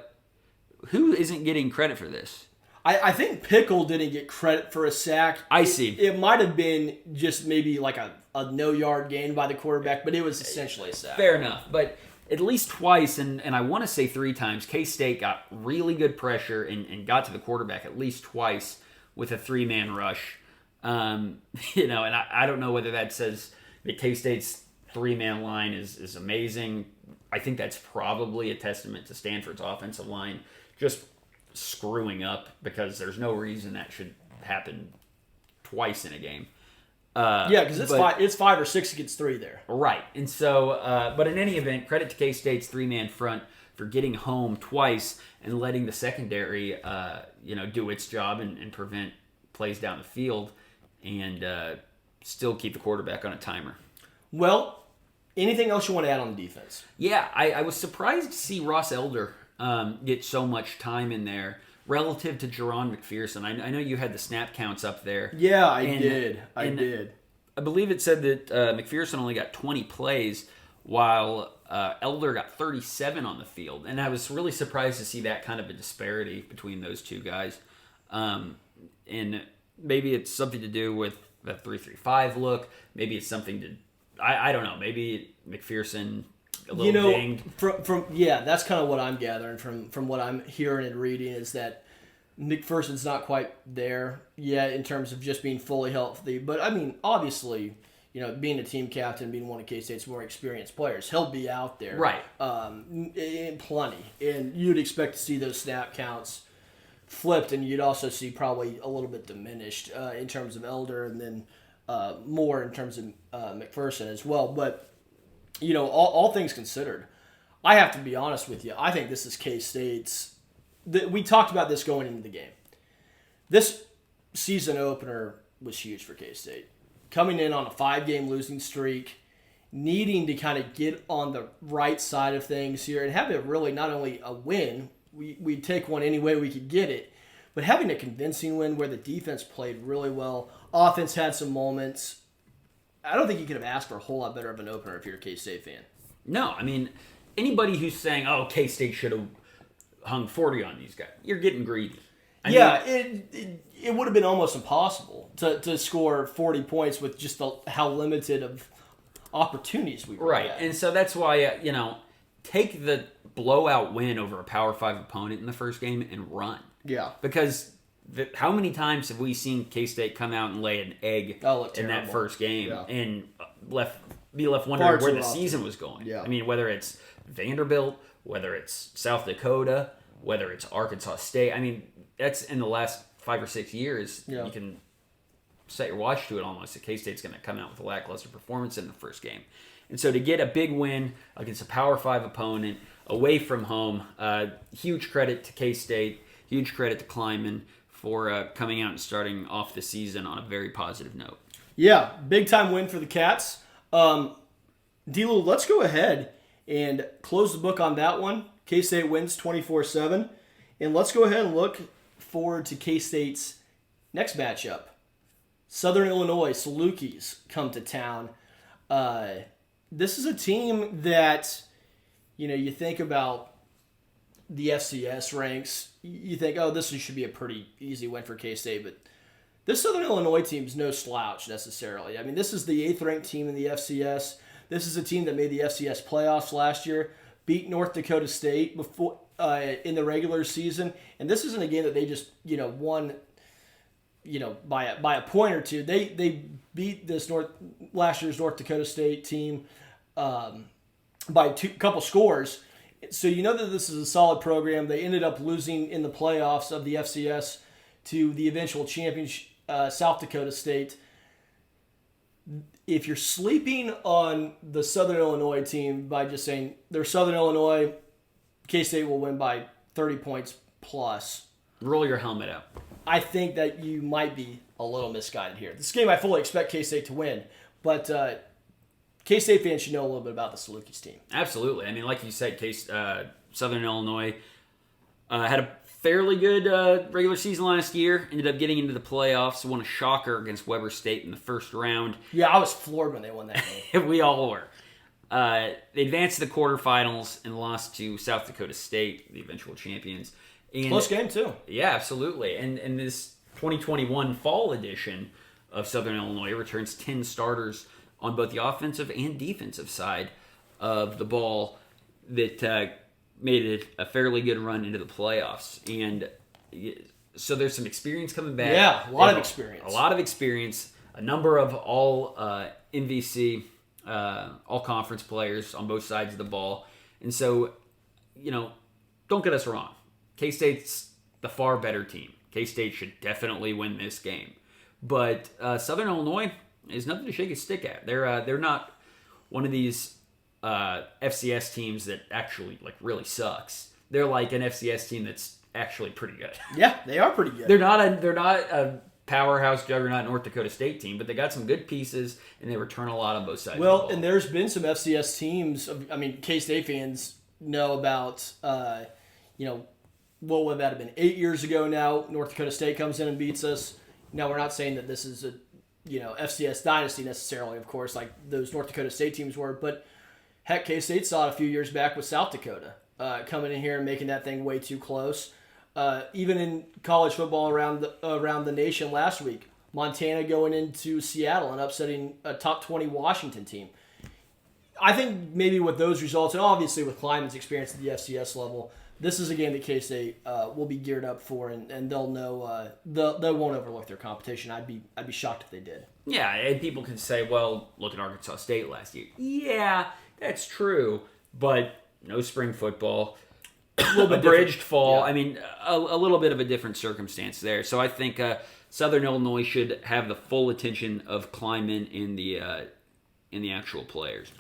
who isn't getting credit for this? I think Pickle didn't get credit for a sack. I see. It might have been just maybe like a no-yard gain by the quarterback, but it was essentially a sack. Fair enough. But at least twice, and I want to say 3 times, K-State got really good pressure and got to the quarterback at least twice with a 3-man rush. And I don't know whether that says that K-State's 3-man line is amazing. I think that's probably a testament to Stanford's offensive line just screwing up, because there's no reason that should happen twice in a game. Because it's 5 or 6 against 3 there. Right. And so, but in any event, credit to K-State's 3-man front for getting home twice and letting the secondary, do its job and prevent plays down the field and still keep the quarterback on a timer. Well, anything else you want to add on the defense? Yeah, I was surprised to see Ross Elder get so much time in there relative to Jerron McPherson. I know you had the snap counts up there. Yeah, I did. I believe it said that McPherson only got 20 plays while Elder got 37 on the field. And I was really surprised to see that kind of a disparity between those two guys. And maybe it's something to do with the 3-3-5 look. Maybe it's something to... I don't know. Maybe McPherson a little dinged. That's kind of what I'm gathering from what I'm hearing and reading, is that McPherson's not quite there yet in terms of just being fully healthy. But I mean, obviously, being a team captain, being one of K-State's more experienced players, he'll be out there, right? In plenty, and you'd expect to see those snap counts flipped, and you'd also see probably a little bit diminished in terms of Elder, and then more in terms of McPherson as well. But all things considered, I have to be honest with you. I think this is K-State's. We talked about this going into the game. This season opener was huge for K-State. Coming in on a 5-game losing streak, needing to kind of get on the right side of things here and have it really not only a win, we'd take one any way we could get it, but having a convincing win where the defense played really well, offense had some moments. I don't think you could have asked for a whole lot better of an opener if you're a K-State fan. No, I mean, anybody who's saying, K-State should have hung 40 on these guys, you're getting greedy. It would have been almost impossible to score 40 points with just how limited of opportunities we were. Right, and so that's why, take the blowout win over a Power 5 opponent in the first game and run. Yeah. Because how many times have we seen K-State come out and lay an egg in that first game and be left wondering where the season was going? Yeah. I mean, whether it's Vanderbilt, whether it's South Dakota, whether it's Arkansas State. I mean, that's in the last 5 or 6 years. Yeah. You can set your watch to it almost that K-State's going to come out with a lackluster performance in the first game. And so to get a big win against a Power 5 opponent away from home, huge credit to K-State. huge credit to Kleiman for coming out and starting off the season on a very positive note. Yeah, big time win for the Cats. Dlew, let's go ahead and close the book on that one. K-State wins 24-7. And let's go ahead and look forward to K-State's next matchup. Southern Illinois Salukis come to town. This is a team that, you think about the FCS ranks. You think, this should be a pretty easy win for K-State. But this Southern Illinois team is no slouch necessarily. I mean, this is the 8th-ranked team in the FCS. This is a team that made the FCS playoffs last year, beat North Dakota State before in the regular season, and this isn't a game that they just won by a point or two. They beat this last year's North Dakota State team by a couple scores. So that this is a solid program. They ended up losing in the playoffs of the FCS to the eventual champion South Dakota State. If you're sleeping on the Southern Illinois team by just saying they're Southern Illinois, K-State will win by 30 points plus, roll your helmet out. I think that you might be a little misguided here. This game I fully expect K-State to win, but K-State fans should know a little bit about the Salukis team. Absolutely. I mean, like you said, Southern Illinois had a fairly good regular season last year. Ended up getting into the playoffs. Won a shocker against Weber State in the first round. Yeah, I was floored when they won that game. We all were. They advanced to the quarterfinals and lost to South Dakota State, the eventual champions. And, close game, too. Yeah, absolutely. And this 2021 fall edition of Southern Illinois returns 10 starters on both the offensive and defensive side of the ball that made it a fairly good run into the playoffs. And so there's some experience coming back. Yeah, a lot of experience. A number of all MVC, all conference players on both sides of the ball. And so, don't get us wrong. K-State's the far better team. K-State should definitely win this game. But Southern Illinois is nothing to shake a stick at. They're not one of these FCS teams that actually really sucks. They're like an FCS team that's actually pretty good. Yeah, they are pretty good. They're not a powerhouse juggernaut North Dakota State team, but they got some good pieces and they return a lot on both sides. Well, and there's been some FCS teams. K-State fans know about. What would that have been? 8 years ago now, North Dakota State comes in and beats us. Now we're not saying that this is a FCS dynasty necessarily, of course, like those North Dakota State teams were, but heck, K-State saw it a few years back with South Dakota coming in here and making that thing way too close. Even in college football around the nation last week, Montana going into Seattle and upsetting a top 20 Washington team. I think maybe with those results, and obviously with Kleiman's experience at the FCS level, this is a game that K-State will be geared up for, and they'll know they won't overlook their competition. I'd be shocked if they did. Yeah, and people can say, well, look at Arkansas State last year. Yeah, that's true, but no spring football, a little bit abridged fall. Yeah. I mean, a little bit of a different circumstance there. So I think Southern Illinois should have the full attention of Kleiman in the actual players.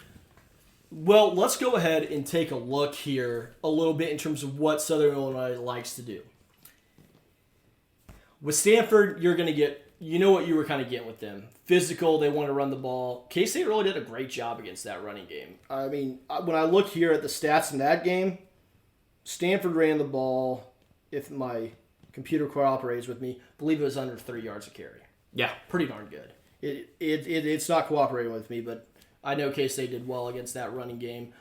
Well, let's go ahead and take a look here a little bit in terms of what Southern Illinois likes to do. With Stanford, you're going to get, what you were kind of getting with them. Physical, they want to run the ball. K-State really did a great job against that running game. I mean, when I look here at the stats in that game, Stanford ran the ball, if my computer cooperates with me, I believe it was under 3 yards a carry. Yeah. Pretty darn good. It's not cooperating with me, but I know K-State did well against that running game.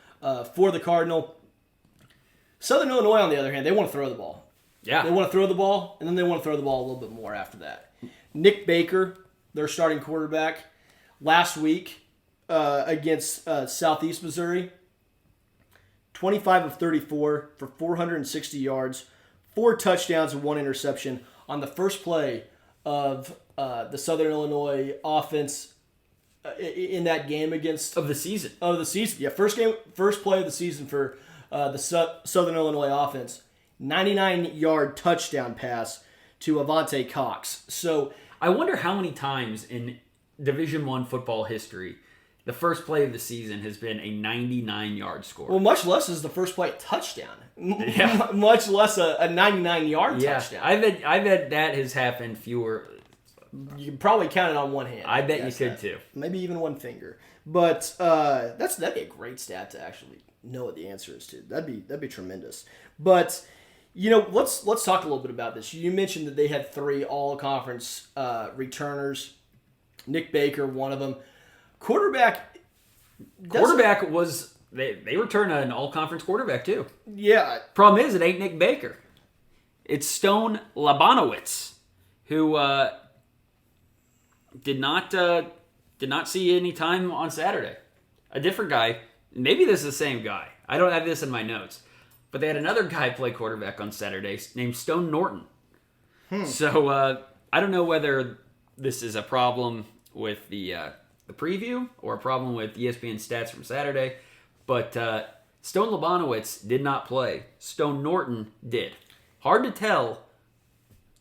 For the Cardinal, Southern Illinois, on the other hand, they want to throw the ball. Yeah. They want to throw the ball, and then they want to throw the ball a little bit more after that. Nick Baker, their starting quarterback, last week against Southeast Missouri, 25 of 34 for 460 yards, 4 touchdowns and 1 interception on the first play of the Southern Illinois offense in that game against of the season. Yeah, first play of the season for the Southern Illinois offense. 99-yard touchdown pass to Avante Cox. So I wonder how many times in Division I football history the first play of the season has been a 99-yard score. Well, much less is the first play touchdown. Yeah. Much less a 99-yard touchdown. I bet that has happened fewer. You can probably count it on one hand. I bet you could too. Maybe even one finger. But that'd be a great stat to actually know what the answer is to. That'd be tremendous. But let's talk a little bit about this. You mentioned that they had 3 all-conference returners. Nick Baker, one of them. Quarterback was they return an all-conference quarterback too. Yeah. Problem is, it ain't Nick Baker. It's Stone Labanowitz, who did not see any time on Saturday. A different guy. Maybe this is the same guy. I don't have this in my notes. But they had another guy play quarterback on Saturday named Stone Norton. So I don't know whether this is a problem with the preview or a problem with ESPN stats from Saturday. But Stone Labanowitz did not play. Stone Norton did. Hard to tell.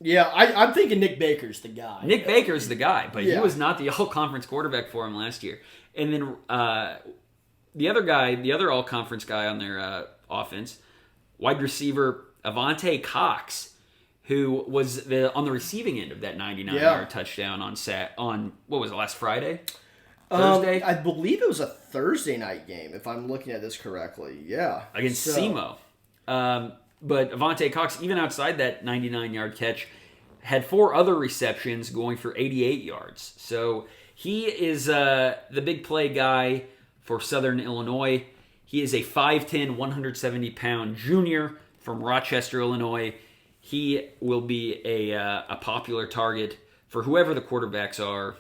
Yeah, I'm thinking Nick Baker's the guy. Nick Baker's the guy, but he was not the all-conference quarterback for him last year. And then the other all-conference guy on their offense, wide receiver Avante Cox, who was on the receiving end of that 99-yard touchdown on what was it, last Friday? Thursday? I believe it was a Thursday night game, if I'm looking at this correctly. Yeah. Against SEMO. But Avante Cox, even outside that 99-yard catch, had 4 other receptions going for 88 yards. So he is the big play guy for Southern Illinois. He is a 5'10", 170-pound junior from Rochester, Illinois. He will be a popular target for whoever the quarterbacks are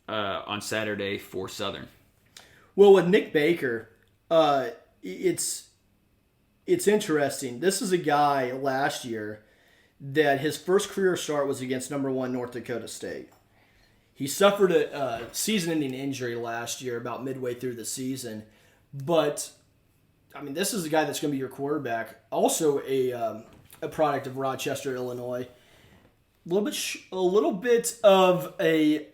on Saturday for Southern. Well, with Nick Baker, it's interesting. This is a guy last year that his first career start was against number 1 North Dakota State. He suffered a season-ending injury last year about midway through the season. But, I mean, this is a guy that's going to be your quarterback. Also a product of Rochester, Illinois. A little bit of a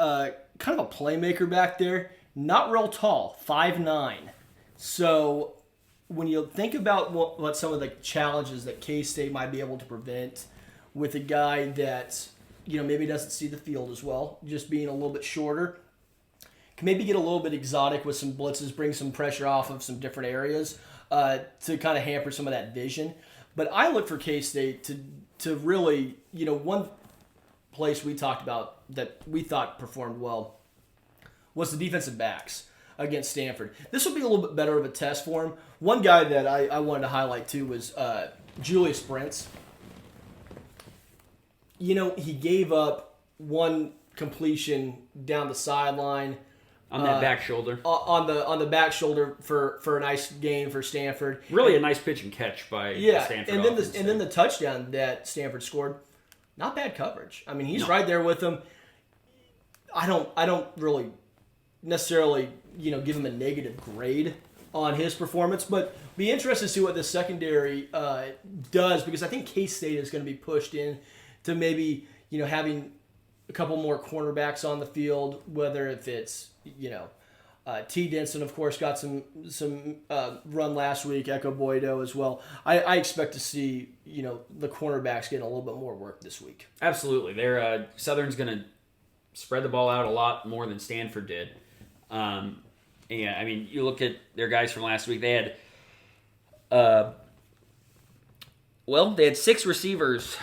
kind of a playmaker back there. Not real tall, 5'9". So when you think about what some of the challenges that K-State might be able to prevent with a guy that maybe doesn't see the field as well, just being a little bit shorter, can maybe get a little bit exotic with some blitzes, bring some pressure off of some different areas to kind of hamper some of that vision. But I look for K-State to really, one place we talked about that we thought performed well was the defensive backs against Stanford. This will be a little bit better of a test for him. One guy that I wanted to highlight too was Julius Brents. He gave up one completion down the sideline on that back shoulder. On the back shoulder for a nice gain for Stanford. Really a nice pitch and catch by the Stanford offense. And then the touchdown that Stanford scored, not bad coverage. I mean, he's right there with them. I don't really necessarily give him a negative grade on his performance, but be interested to see what the secondary does, because I think K-State is going to be pushed in to maybe having a couple more cornerbacks on the field, whether if it's T. Denson, of course, got some run last week, Echo Boydo as well. I expect to see the cornerbacks getting a little bit more work this week. Absolutely, they're Southern's going to spread the ball out a lot more than Stanford did. Yeah, I mean, you look at their guys from last week. They had, they had 6 receivers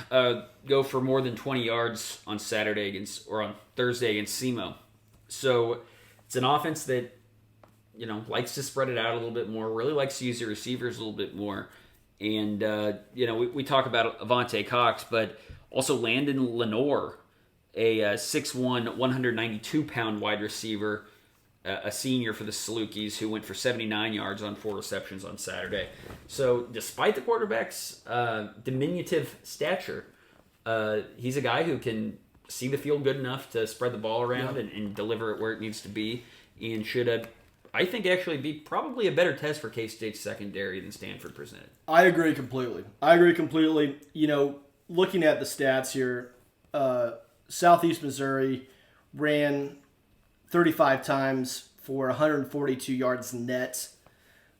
go for more than 20 yards on Thursday against SEMO. So it's an offense that likes to spread it out a little bit more. Really likes to use their receivers a little bit more. And we talk about Avante Cox, but also Landon Lenore, a 6'1", 192-pound wide receiver. A senior for the Salukis who went for 79 yards on 4 receptions on Saturday. So despite the quarterback's diminutive stature, he's a guy who can see the field good enough to spread the ball around and deliver it where it needs to be, and should, I think, actually be probably a better test for K-State's secondary than Stanford presented. I agree completely. Looking at the stats here, Southeast Missouri ran 35 times for 142 yards net.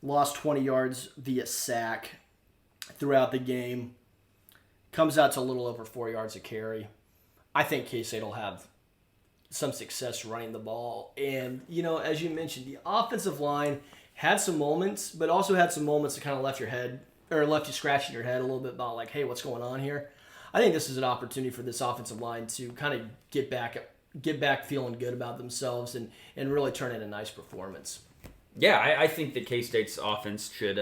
Lost 20 yards via sack throughout the game. Comes out to a little over 4 yards a carry. I think K-State will have some success running the ball. And, as you mentioned, the offensive line had some moments, but also had some moments that kind of left you scratching your head a little bit about like, hey, what's going on here? I think this is an opportunity for this offensive line to kind of get back feeling good about themselves and really turn in a nice performance. Yeah, I think that K-State's offense should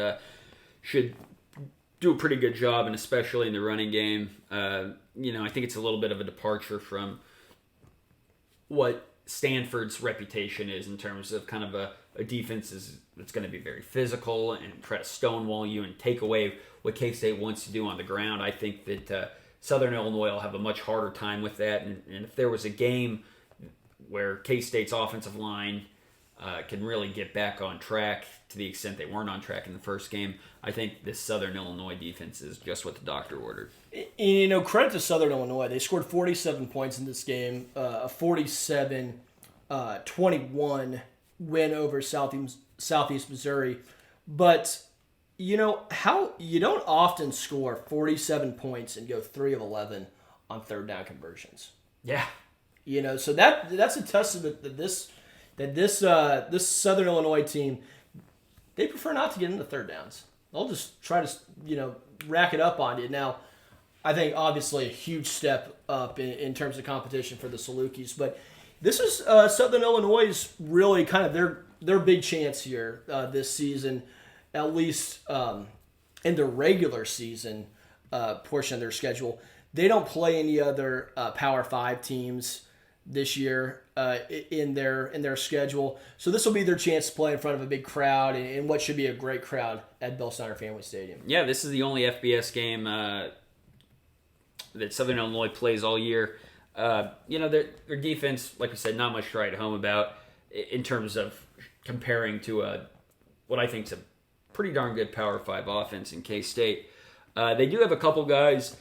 do a pretty good job, and especially in the running game. I think it's a little bit of a departure from what Stanford's reputation is in terms of kind of a defense that's going to be very physical and try to stonewall you and take away what K-State wants to do on the ground. I think that Southern Illinois will have a much harder time with that. And if there was a game where K-State's offensive line can really get back on track to the extent they weren't on track in the first game, I think this Southern Illinois defense is just what the doctor ordered. Credit to Southern Illinois. They scored 47 points in this game, a 47-21 win over Southeast Missouri. But, how you don't often score 47 points and go 3 of 11 on third down conversions. Yeah. So that's a testament that this Southern Illinois team, they prefer not to get into third downs. They'll just try to, rack it up on you. Now, I think obviously a huge step up in terms of competition for the Salukis, but this is Southern Illinois' really kind of their big chance here this season, at least in the regular season portion of their schedule. They don't play any other Power 5 teams this year in their schedule. So this will be their chance to play in front of a big crowd and what should be a great crowd at Bill Snyder Family Stadium. Yeah, this is the only FBS game that Southern Illinois plays all year. Their defense, like I said, not much to write home about in terms of comparing to what I think is a pretty darn good Power 5 offense in K-State. They do have a couple guys,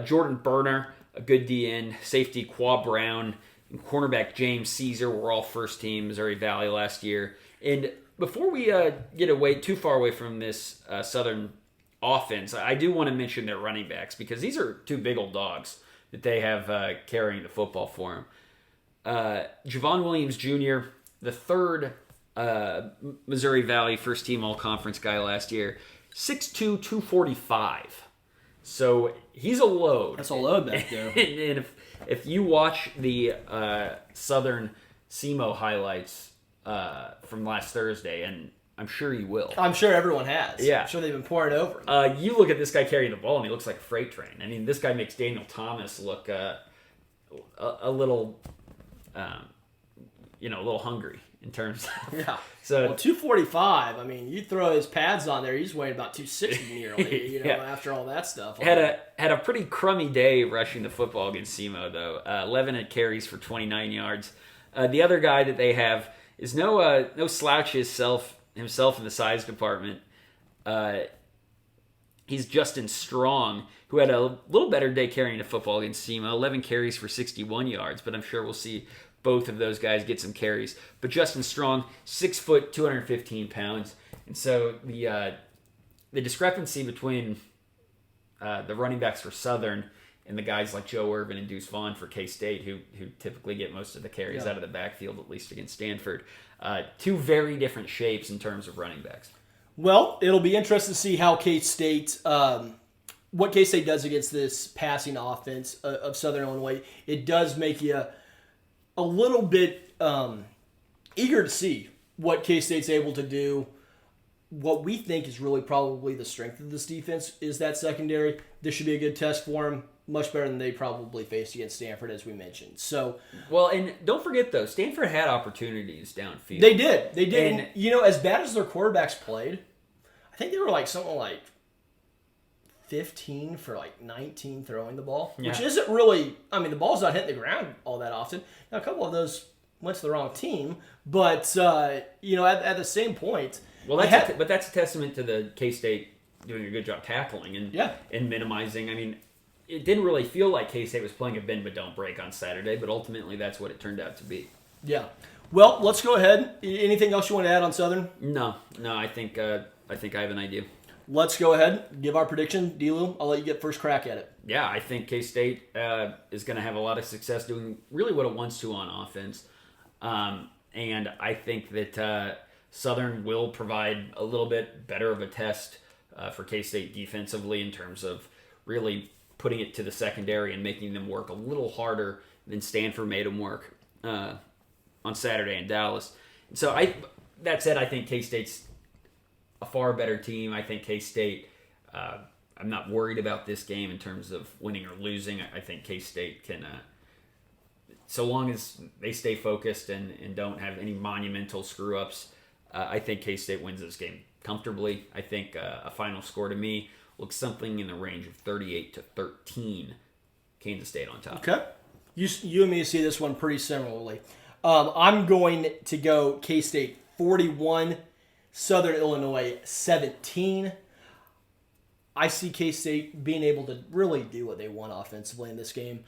Jordan Berner, a good DN, safety Qua Brown, and cornerback James Caesar were all first team Missouri Valley last year. And before we get too far away from this Southern offense, I do want to mention their running backs because these are two big old dogs that they have carrying the football for them. Javon Williams Jr., the third Missouri Valley first team all-conference guy last year, 6'2", 245. So he's a load. That's a load back there. And if you watch the Southern SEMO highlights from last Thursday, and I'm sure you will. I'm sure everyone has. Yeah. I'm sure they've been pouring over him. You look at this guy carrying the ball, and he looks like a freight train. I mean, this guy makes Daniel Thomas look a little, a little hungry in terms of... Yeah. So 245, I mean, you throw his pads on there, he's weighing about 260 nearly, yeah. After all that stuff. Had a pretty crummy day rushing the football against SEMO, though. 11 carries for 29 yards. The other guy that they have is no slouch himself in the size department. He's Justin Strong, who had a little better day carrying the football against SEMO. 11 carries for 61 yards, but I'm sure we'll see both of those guys get some carries. But Justin Strong, 6 foot, 215 pounds. And so the discrepancy between the running backs for Southern and the guys like Joe Irvin and Deuce Vaughn for K-State, who typically get most of the carries out of the backfield, at least against Stanford. Two very different shapes in terms of running backs. Well, it'll be interesting to see how K-State, what K-State does against this passing offense of Southern Illinois. It does make you a little bit eager to see what K-State's able to do. What we think is really probably the strength of this defense is that secondary. This should be a good test for them. Much better than they probably faced against Stanford, as we mentioned. So, well, and don't forget, though, Stanford had opportunities downfield. They did. And, as bad as their quarterbacks played, I think they were like something like 15 for like 19 throwing the ball, which isn't really, the ball's not hitting the ground all that often. Now, a couple of those went to the wrong team, but, at the same point. Well, that's a testament to the K-State doing a good job tackling and minimizing. I mean, it didn't really feel like K-State was playing a bend but don't break on Saturday, but ultimately that's what it turned out to be. Yeah. Well, let's go ahead. Anything else you want to add on Southern? No. I think I have an idea. Let's go ahead. Give our prediction. Dlew, I'll let you get first crack at it. Yeah, I think K-State is going to have a lot of success doing really what it wants to on offense. And I think that Southern will provide a little bit better of a test for K-State defensively in terms of really putting it to the secondary and making them work a little harder than Stanford made them work on Saturday in Dallas. And so that said, I think K-State's a far better team. I think K-State, I'm not worried about this game in terms of winning or losing. I think K-State can, so long as they stay focused and don't have any monumental screw-ups, I think K-State wins this game comfortably. I think a final score to me looks something in the range of 38-13. Kansas State on top. Okay. You and me see this one pretty similarly. I'm going to go K-State 41, Southern Illinois 17. I see K-State being able to really do what they want offensively in this game.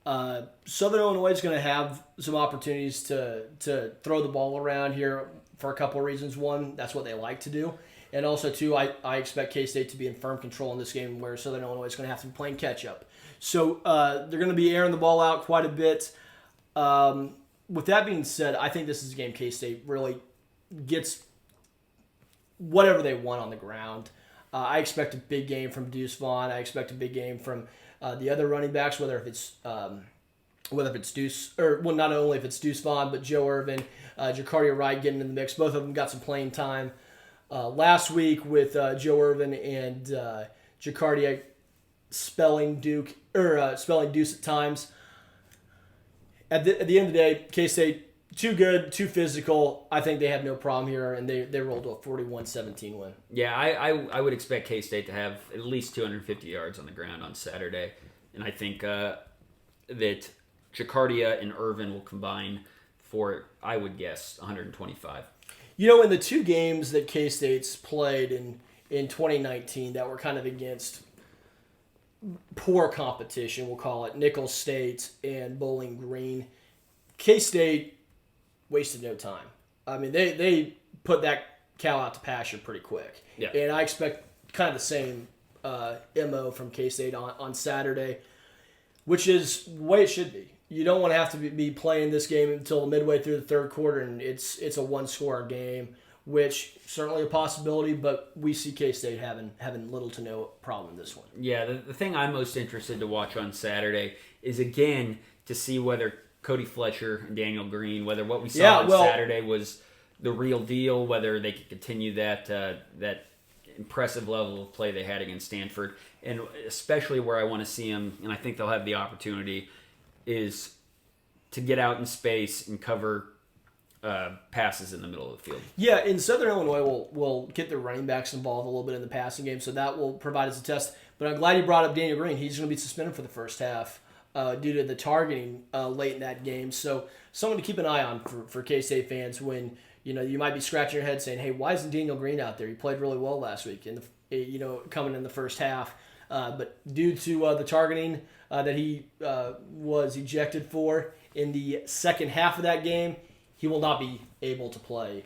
Southern Illinois is going to have some opportunities to throw the ball around here for a couple of reasons. One, that's what they like to do. And also, two, I expect K-State to be in firm control in this game where Southern Illinois is going to have to be playing catch-up. So they're going to be airing the ball out quite a bit. With that being said, I think this is a game K-State really gets whatever they want on the ground. I expect a big game from Deuce Vaughn. I expect a big game from the other running backs, whether if it's Deuce, or well, not only if it's Deuce Vaughn, but Joe Irvin, Jacardia Wright getting in the mix. Both of them got some playing time last week with Joe Irvin and Jacardia spelling Deuce at times. At the end of the day, K-State too good, too physical. I think they have no problem here, and they rolled to a 41-17 win. Yeah, I would expect K-State to have at least 250 yards on the ground on Saturday, and I think that Jacardia and Irvin will combine for, I would guess, 125. In the two games that K-State's played in 2019 that were kind of against poor competition, we'll call it, Nicholls State and Bowling Green, K-State wasted no time. I mean, they put that cow out to pasture pretty quick. Yeah. And I expect kind of the same MO from K-State on Saturday, which is the way it should be. You don't want to have to be playing this game until midway through the third quarter, and it's a one-score game, which certainly a possibility, but we see K-State having little to no problem in this one. Yeah, the thing I'm most interested to watch on Saturday is, again, to see whether Cody Fletcher and Daniel Green, whether what we saw on Saturday was the real deal, whether they could continue that impressive level of play they had against Stanford, and especially where I want to see them, and I think they'll have the opportunity, is to get out in space and cover passes in the middle of the field. Yeah, and Southern Illinois will get their running backs involved a little bit in the passing game, so that will provide us a test. But I'm glad you brought up Daniel Green. He's going to be suspended for the first half due to the targeting late in that game. So someone to keep an eye on for K-State fans when you might be scratching your head saying, hey, why isn't Daniel Green out there? He played really well last week coming in the first half. But due to the targeting that he was ejected for in the second half of that game, he will not be able to play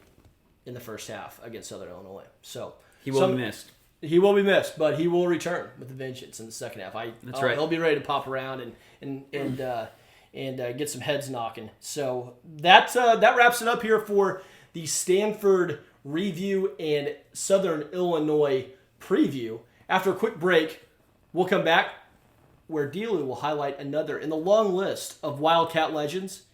in the first half against Southern Illinois. So he will be missed. He will be missed, but he will return with a vengeance in the second half. That's right. He'll be ready to pop around and get some heads knocking. So that wraps it up here for the Stanford review and Southern Illinois preview. After a quick break, we'll come back where Dlew will highlight another in the long list of Wildcat legends,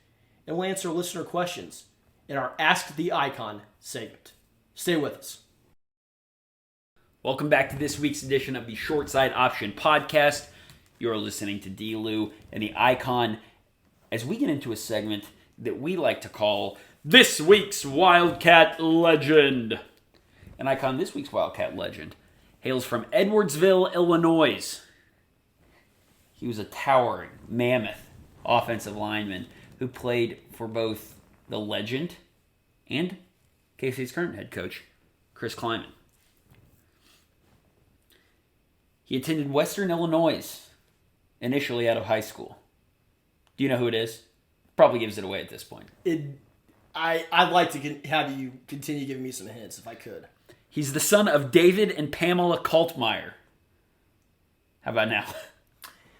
and we'll answer listener questions in our Ask the Icon segment. Stay with us. Welcome back to this week's edition of the Short Side Option Podcast. You're listening to Dlew and the Icon as we get into a segment that we like to call This Week's Wildcat Legend. And Icon, this week's Wildcat Legend hails from Edwardsville, Illinois. He was a towering, mammoth offensive lineman who played for both the legend and K-State's current head coach, Chris Kleiman. He attended Western Illinois initially out of high school. Do you know who it is? Probably gives it away at this point. I'd like to have you continue giving me some hints if I could. He's the son of David and Pamela Kaltmeyer. How about now?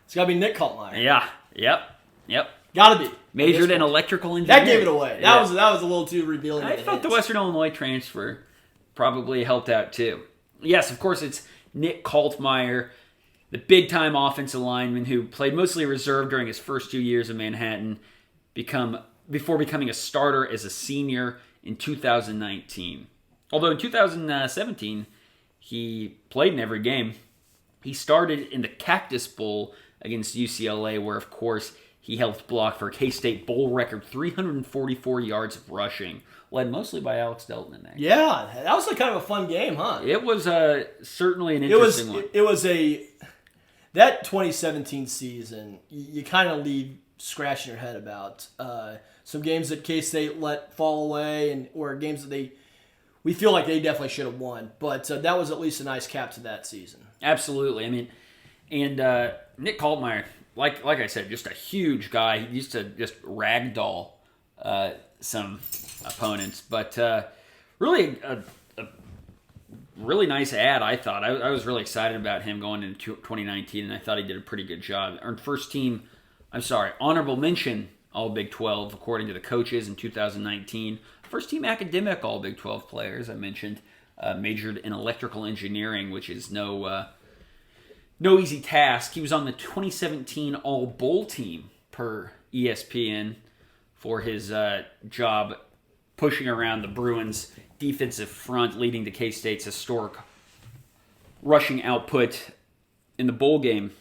It's got to be Nick Kaltmeyer. Yeah. Yep. Got to be. Majored in electrical engineering. That gave it away. That was a little too revealing. I thought the Western Illinois transfer probably helped out too. Yes, of course, it's Nick Kaltmeyer, the big-time offensive lineman who played mostly reserve during his first 2 years in Manhattan, before becoming a starter as a senior in 2019. Although in 2017, he played in every game. He started in the Cactus Bowl against UCLA, where, of course, he helped block for a K-State bowl record 344 yards of rushing, led mostly by Alex Delton in there. Yeah, that was kind of a fun game, huh? It was certainly an interesting one. It was that 2017 season, you kind of leave scratching your head about some games that K-State let fall away, or games that we feel like they definitely should have won. But that was at least a nice cap to that season. Absolutely. I mean, and Nick Kaltmeyer, like I said, just a huge guy. He used to just ragdoll some opponents, but really a really nice ad, I thought. I was really excited about him going into 2019, and I thought he did a pretty good job. Earned honorable mention All Big 12, according to the coaches in 2019. First team academic All Big 12 players, I mentioned. Majored in electrical engineering, which is no easy task. He was on the 2017 All Bowl team per ESPN for his job pushing around the Bruins' defensive front, leading to K-State's historic rushing output in the bowl game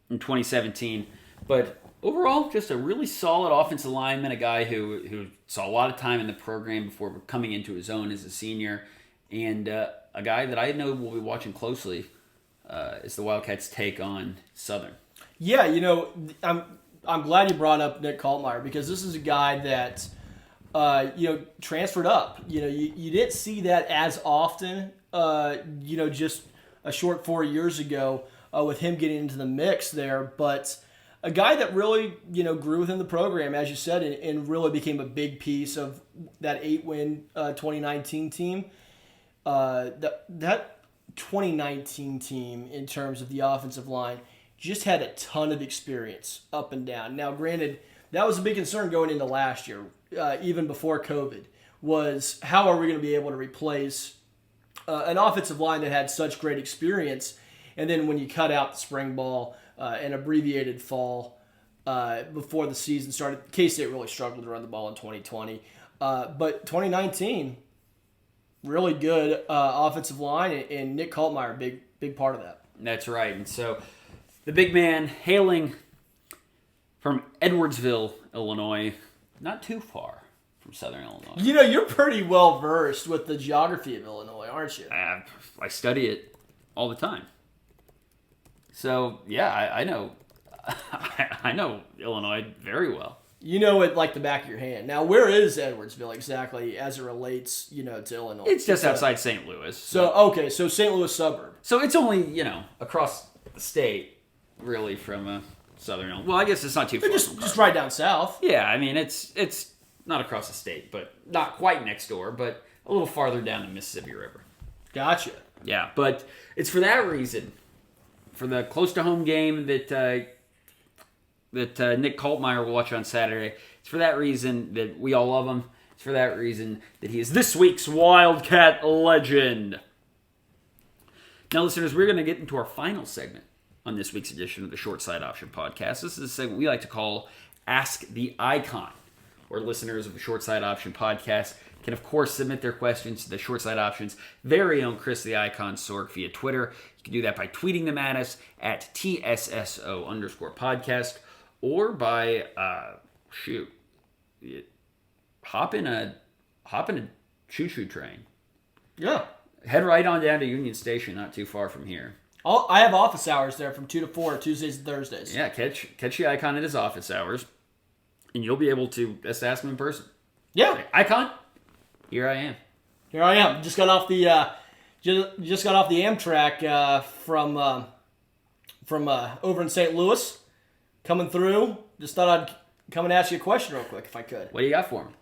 in 2017. But overall, just a really solid offensive lineman, a guy who saw a lot of time in the program before coming into his own as a senior, and a guy that I know we'll be watching closely is the Wildcats' take on Southern. Yeah, I'm glad you brought up Nick Kaltmeyer, because this is a guy that transferred up. You didn't see that as often. Just a short 4 years ago with him getting into the mix there, but a guy that really grew within the program, as you said, and really became a big piece of that 8-win 2019 team. That 2019 team, in terms of the offensive line, just had a ton of experience up and down. Now, granted, that was a big concern going into last year, even before COVID, was how are we going to be able to replace an offensive line that had such great experience, and then when you cut out the spring ball and abbreviated fall before the season started, K-State really struggled to run the ball in 2020. But 2019, really good offensive line, and Nick Kaltmeyer, big part of that. That's right. And so the big man, hailing from Edwardsville, Illinois, not too far from Southern Illinois. You're pretty well versed with the geography of Illinois, aren't you? I study it all the time. So yeah, I know I know Illinois very well. You know it like the back of your hand. Now, where is Edwardsville exactly as it relates, to Illinois? It's just outside St. Louis. So St. Louis suburb. So it's only, across the state, really, from Southern Illinois. Well, I guess it's not too far. Just right down south. Yeah, I mean, it's not across the state, but not quite next door, but a little farther down the Mississippi River. Gotcha. Yeah, but it's for that reason, for the close-to-home game that Nick Kaltmeyer will watch on Saturday. It's for that reason that we all love him. It's for that reason that he is this week's Wildcat legend. Now, listeners, we're going to get into our final segment on this week's edition of the Short Side Option Podcast. This is a segment we like to call Ask the Icon, where listeners of the Short Side Option Podcast can, of course, submit their questions to the Short Side Option's very own Chris the Icon Sorg via Twitter. You can do that by tweeting them at us at TSSO_podcast, or by hop in a choo-choo train. Yeah. Head right on down to Union Station, not too far from here. I have office hours there from 2 to 4, Tuesdays and Thursdays. Yeah, catch the Icon at his office hours, and you'll be able to just ask him in person. Yeah. Say, Icon, here I am. Here I am. Just got off the Amtrak from over in St. Louis, coming through. Just thought I'd come and ask you a question real quick if I could. What do you got for him?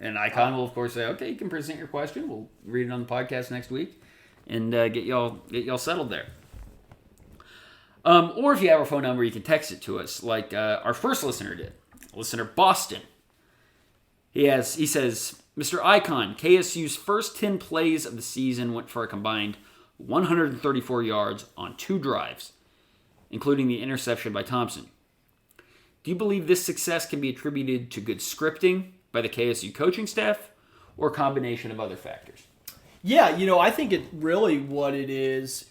And ICON will, of course, say, okay, you can present your question. We'll read it on the podcast next week and get y'all settled there. Or if you have our phone number, you can text it to us like our first listener did. Listener Boston. He says, Mr. Icon, KSU's first 10 plays of the season went for a combined 134 yards on 2 drives, including the interception by Thompson. Do you believe this success can be attributed to good scripting by the KSU coaching staff or a combination of other factors? Yeah, I think it really what it is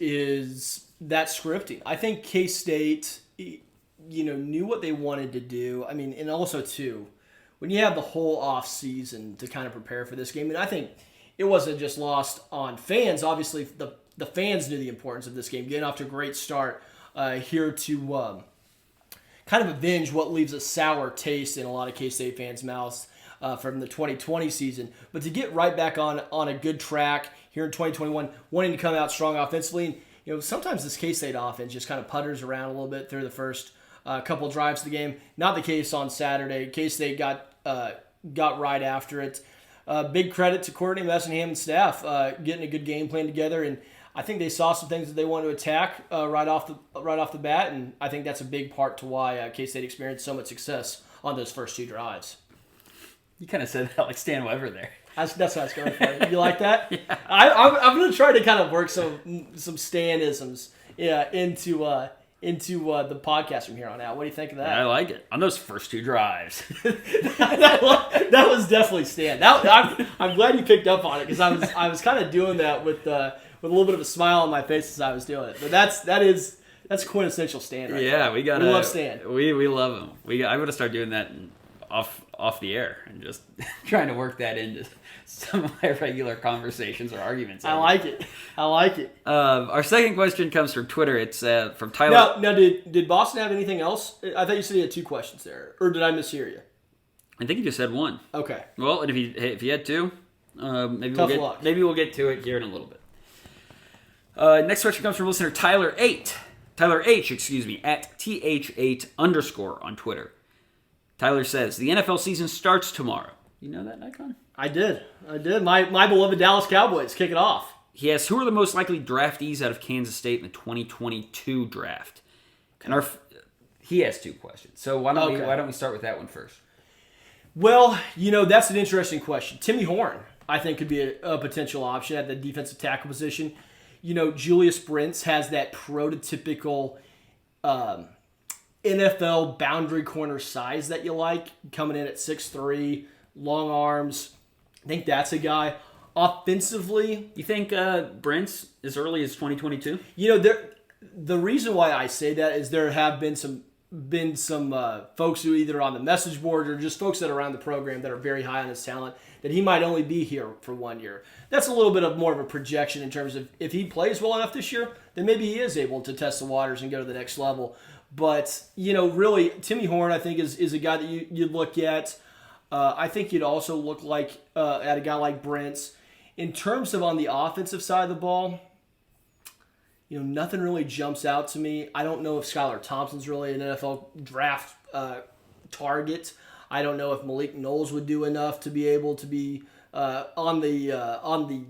that scripting. I think K-State, knew what they wanted to do. I mean, and also, too, when you have the whole off season to kind of prepare for this game, and I think it wasn't just lost on fans. Obviously, the fans knew the importance of this game, getting off to a great start here to kind of avenge what leaves a sour taste in a lot of K-State fans' mouths from the 2020 season. But to get right back on a good track here in 2021, wanting to come out strong offensively, sometimes this K-State offense just kind of putters around a little bit through the first couple drives of the game. Not the case on Saturday. K-State got right after it. Big credit to Courtney Messingham and staff getting a good game plan together, and I think they saw some things that they wanted to attack right off the bat, and I think that's a big part to why K-State experienced so much success on those first 2 drives. You kind of said that like Stan Weber there. That's what I was going for. You like that? Yeah. I'm going to try to kind of work some Stanisms into the podcast from here on out. What do you think of that? Yeah, I like it. On those first 2 drives. that was definitely Stan. I'm glad you picked up on it because I was kind of doing that with a little bit of a smile on my face as I was doing it. But that's quintessential Stan right Yeah, there. we love Stan. We love him. I'm going to start doing that off the air and just trying to work that into some of my regular conversations or arguments. I like it. Our second question comes from Twitter. It's from Tyler. Now, did Boston have anything else? I thought you said he had 2 questions there, or did I mishear you? I think he just had 1. Okay. Well, and if he had 2, maybe we'll get to it here in a little bit. Next question comes from listener Tyler H, at th8_ on Twitter. Tyler says, the NFL season starts tomorrow. You know that, Icon? I did. My beloved Dallas Cowboys kick it off. He asks, who are the most likely draftees out of Kansas State in the 2022 draft? And he has 2 questions. So why don't we start with that one first? Well, that's an interesting question. Timmy Horn, I think, could be a potential option at the defensive tackle position. Julius Brents has that prototypical NFL boundary corner size that you like, coming in at 6'3", long arms. I think that's a guy. Offensively, you think Brent's as early as 2022? The reason why I say that is there have been some folks who either on the message board or just folks that are around the program that are very high on his talent that he might only be here for 1 year. That's a little bit of more of a projection in terms of if he plays well enough this year, then maybe he is able to test the waters and go to the next level. But, really, Timmy Horn, I think, is a guy that you'd look at. I think you'd also look at a guy like Brent's. In terms of on the offensive side of the ball, nothing really jumps out to me. I don't know if Skylar Thompson's really an NFL draft target. I don't know if Malik Knowles would do enough to be able to be on the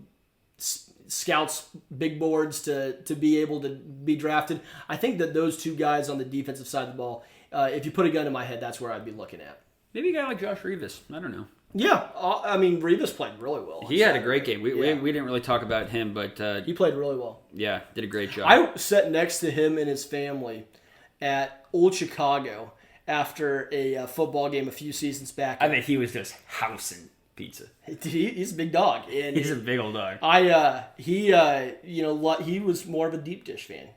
scouts big boards to be able to be drafted. I think that those 2 guys on the defensive side of the ball, if you put a gun in my head, that's where I'd be looking at. Maybe a guy like Josh Revis. I don't know. Yeah, I mean, Revis played really well. He had a great game. We didn't really talk about him, but he played really well. Yeah, did a great job. I sat next to him and his family at Old Chicago after a football game a few seasons back. I think he was just housing pizza. He's a big dog. And he's a big old dog. He was more of a deep dish fan,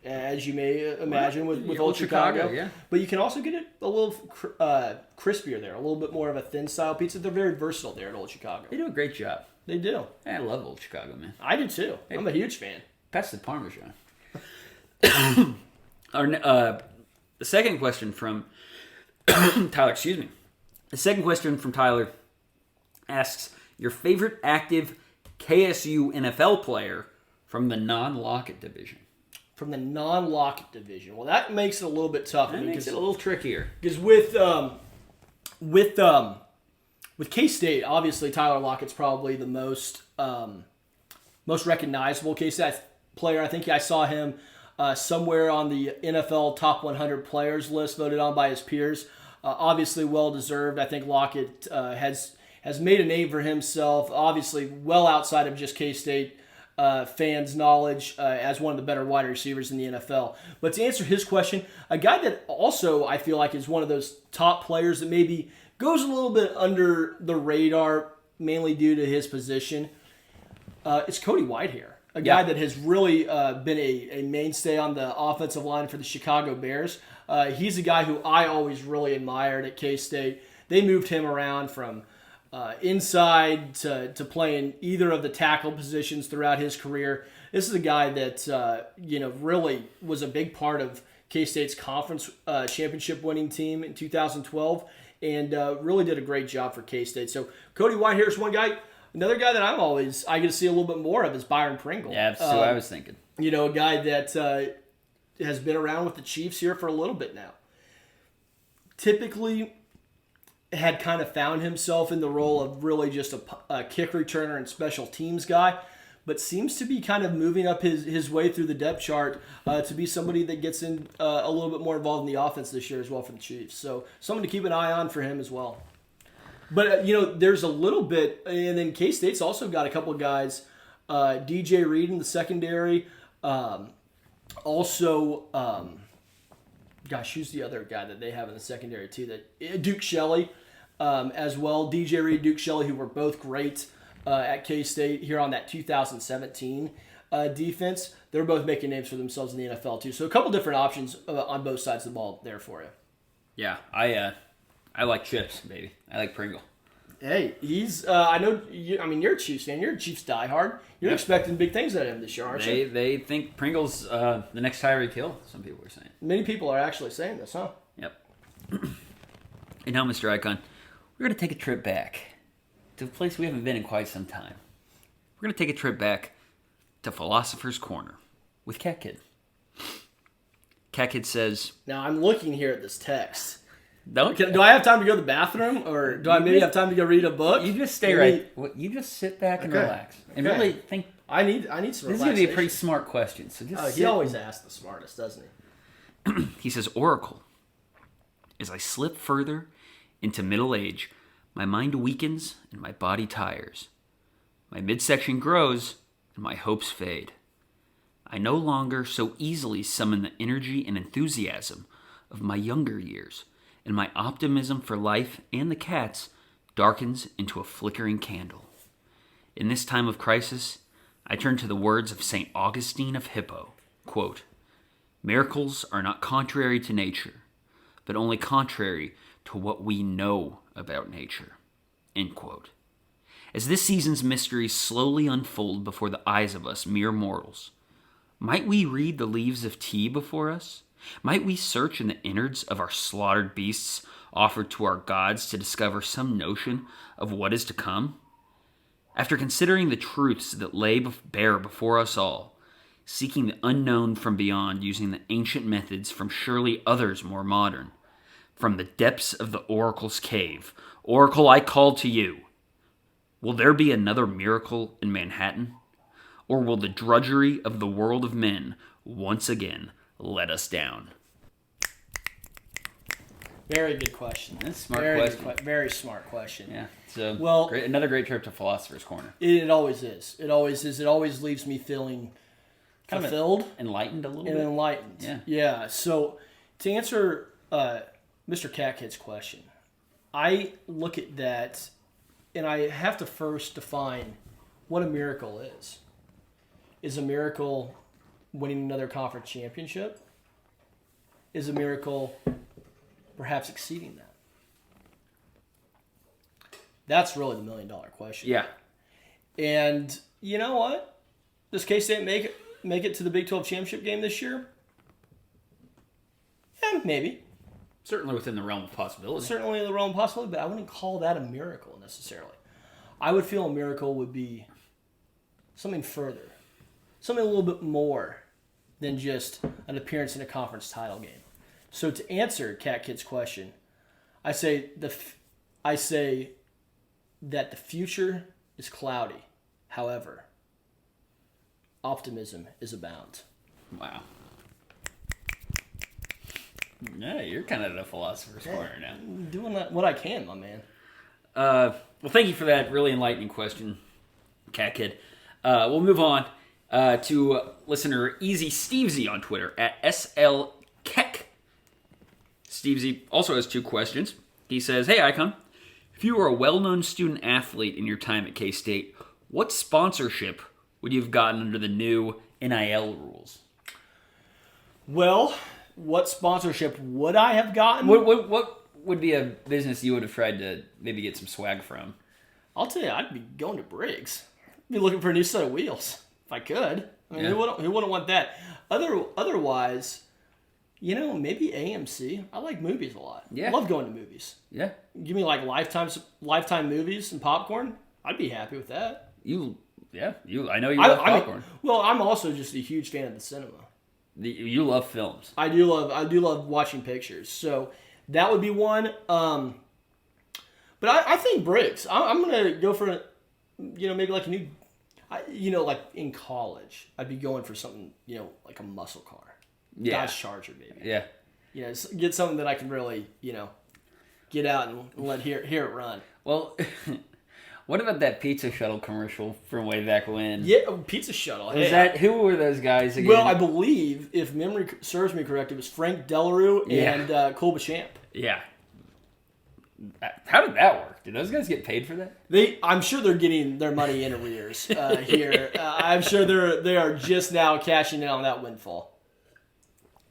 as you may imagine with Old Chicago. Yeah. But you can also get it a little crispier there, a little bit more of a thin style pizza. They're very versatile there at Old Chicago. They do a great job. They do. I love Old Chicago, man. I do too. Hey, I'm a huge fan. Pass the Parmesan. The second question from Tyler, The second question from Tyler asks, your favorite active KSU NFL player from the non-Lockett division? From the non-Lockett division. Well, that makes it a little bit tougher. That makes it a little trickier. Because with with K-State, obviously Tyler Lockett's probably the most recognizable K-State player. I think I saw him somewhere on the NFL top 100 players list, voted on by his peers. Obviously, well deserved. I think Lockett has made a name for himself. Obviously, well outside of just K-State fans' knowledge as one of the better wide receivers in the NFL. But to answer his question, a guy that also I feel like is one of those top players that maybe goes a little bit under the radar, mainly due to his position. It's Cody Whitehair, a guy that has really been a mainstay on the offensive line for the Chicago Bears. He's a guy who I always really admired at K-State. They moved him around from inside to playing either of the tackle positions throughout his career. This is a guy that really was a big part of K-State's conference championship winning team in 2012, and really did a great job for K-State. So Cody Whitehair is one guy. Another guy that I get to see a little bit more of is Byron Pringle. Yeah, that's what I was thinking. A guy that has been around with the Chiefs here for a little bit now. Typically had kind of found himself in the role of really just a kick returner and special teams guy, but seems to be kind of moving up his way through the depth chart to be somebody that gets in a little bit more involved in the offense this year as well for the Chiefs. So someone to keep an eye on for him as well. But, there's a little bit, and then K-State's also got a couple of guys, DJ Reed in the secondary, who's the other guy that they have in the secondary too? Duke Shelley as well. DJ Reed, Duke Shelley, who were both great at K-State here on that 2017 defense. They're both making names for themselves in the NFL too. So a couple different options on both sides of the ball there for you. Yeah, I like Chips, baby. I like Pringle. Hey, he's. I know. You're a Chiefs fan. You're a Chiefs diehard. You're expecting big things out of him this year, aren't you? They think Pringle's the next Tyreek Hill. Some people are saying. Many people are actually saying this, huh? Yep. And now, Mr. Icon, we're going to take a trip back to a place we haven't been in quite some time. We're going to take a trip back to Philosopher's Corner with Cat Kid. Cat Kid says... Now, I'm looking here at this text. Do I have time to go to the bathroom, or do I maybe have time to go read a book? You just stay right. You just sit back and relax, and really think. I need some relaxation. This is going to be a pretty smart question. So just he always asks the smartest, doesn't he? He says, Oracle. As I slip further into middle age, my mind weakens and my body tires. My midsection grows and my hopes fade. I no longer so easily summon the energy and enthusiasm of my younger years, and my optimism for life and the cats darkens into a flickering candle. In this time of crisis, I turn to the words of St. Augustine of Hippo, quote, miracles are not contrary to nature, but only contrary to what we know about nature, end quote. As this season's mysteries slowly unfold before the eyes of us mere mortals, might we read the leaves of tea before us? Might we search in the innards of our slaughtered beasts offered to our gods to discover some notion of what is to come? After considering the truths that lay bare before us all, seeking the unknown from beyond using the ancient methods from surely others more modern, from the depths of the oracle's cave, Oracle, I call to you. Will there be another miracle in Manhattan? Or will the drudgery of the world of men once again let us down? Very good question. That's a smart question. Very smart question. Yeah. So another great trip to Philosopher's Corner. It always is. It always is. It always leaves me feeling kind fulfilled, of enlightened a little bit. Enlightened. Yeah. Yeah. So to answer Mr. Cat Kid's question, I look at that, and I have to first define what a miracle is. Is a miracle winning another conference championship? Is a miracle perhaps exceeding that? That's really the $1 million question. Yeah. And you know what? Does K-State make it to the Big 12 championship game this year? Yeah, maybe. Certainly within the realm of possibility. Certainly in the realm of possibility, but I wouldn't call that a miracle necessarily. I would feel a miracle would be something further. Something a little bit more than just an appearance in a conference title game. So to answer Cat Kid's question, I say that the future is cloudy. However, optimism is abound. Wow. Yeah, you're kind of the philosopher's corner now. Doing what I can, my man. Well, thank you for that really enlightening question, Cat Kid. We'll move on to listener Easy Stevesy on Twitter at SLKeck. Stevesy also has 2 questions. He says, "Hey, Icon, if you were a well-known student athlete in your time at K-State, what sponsorship would you have gotten under the new NIL rules?" Well, what sponsorship would I have gotten? What would be a business you would have tried to maybe get some swag from? I'll tell you, I'd be going to Briggs. I'd be looking for a new set of wheels if I could. I mean, who wouldn't want that? Otherwise, maybe AMC. I like movies a lot. Yeah. I love going to movies. Yeah. Give me like lifetime movies and popcorn. I'd be happy with that. I know you love popcorn. I'm also just a huge fan of the cinema. You love films. I do love watching pictures. So that would be one. But I think Briggs. I'm gonna go for maybe like a new, like in college, I'd be going for something like a muscle car. Yeah. Dodge Charger, baby. Yeah. Get something that I can really get out and let hear it run. Well. What about that pizza shuttle commercial from way back when? Yeah, pizza shuttle. Who were those guys again? Well, I believe, if memory serves me correct, it was Frank Delarue and Cole Beauchamp. Yeah. How did that work? Did those guys get paid for that? I'm sure they're getting their money in arrears here. I'm sure they are just now cashing in on that windfall.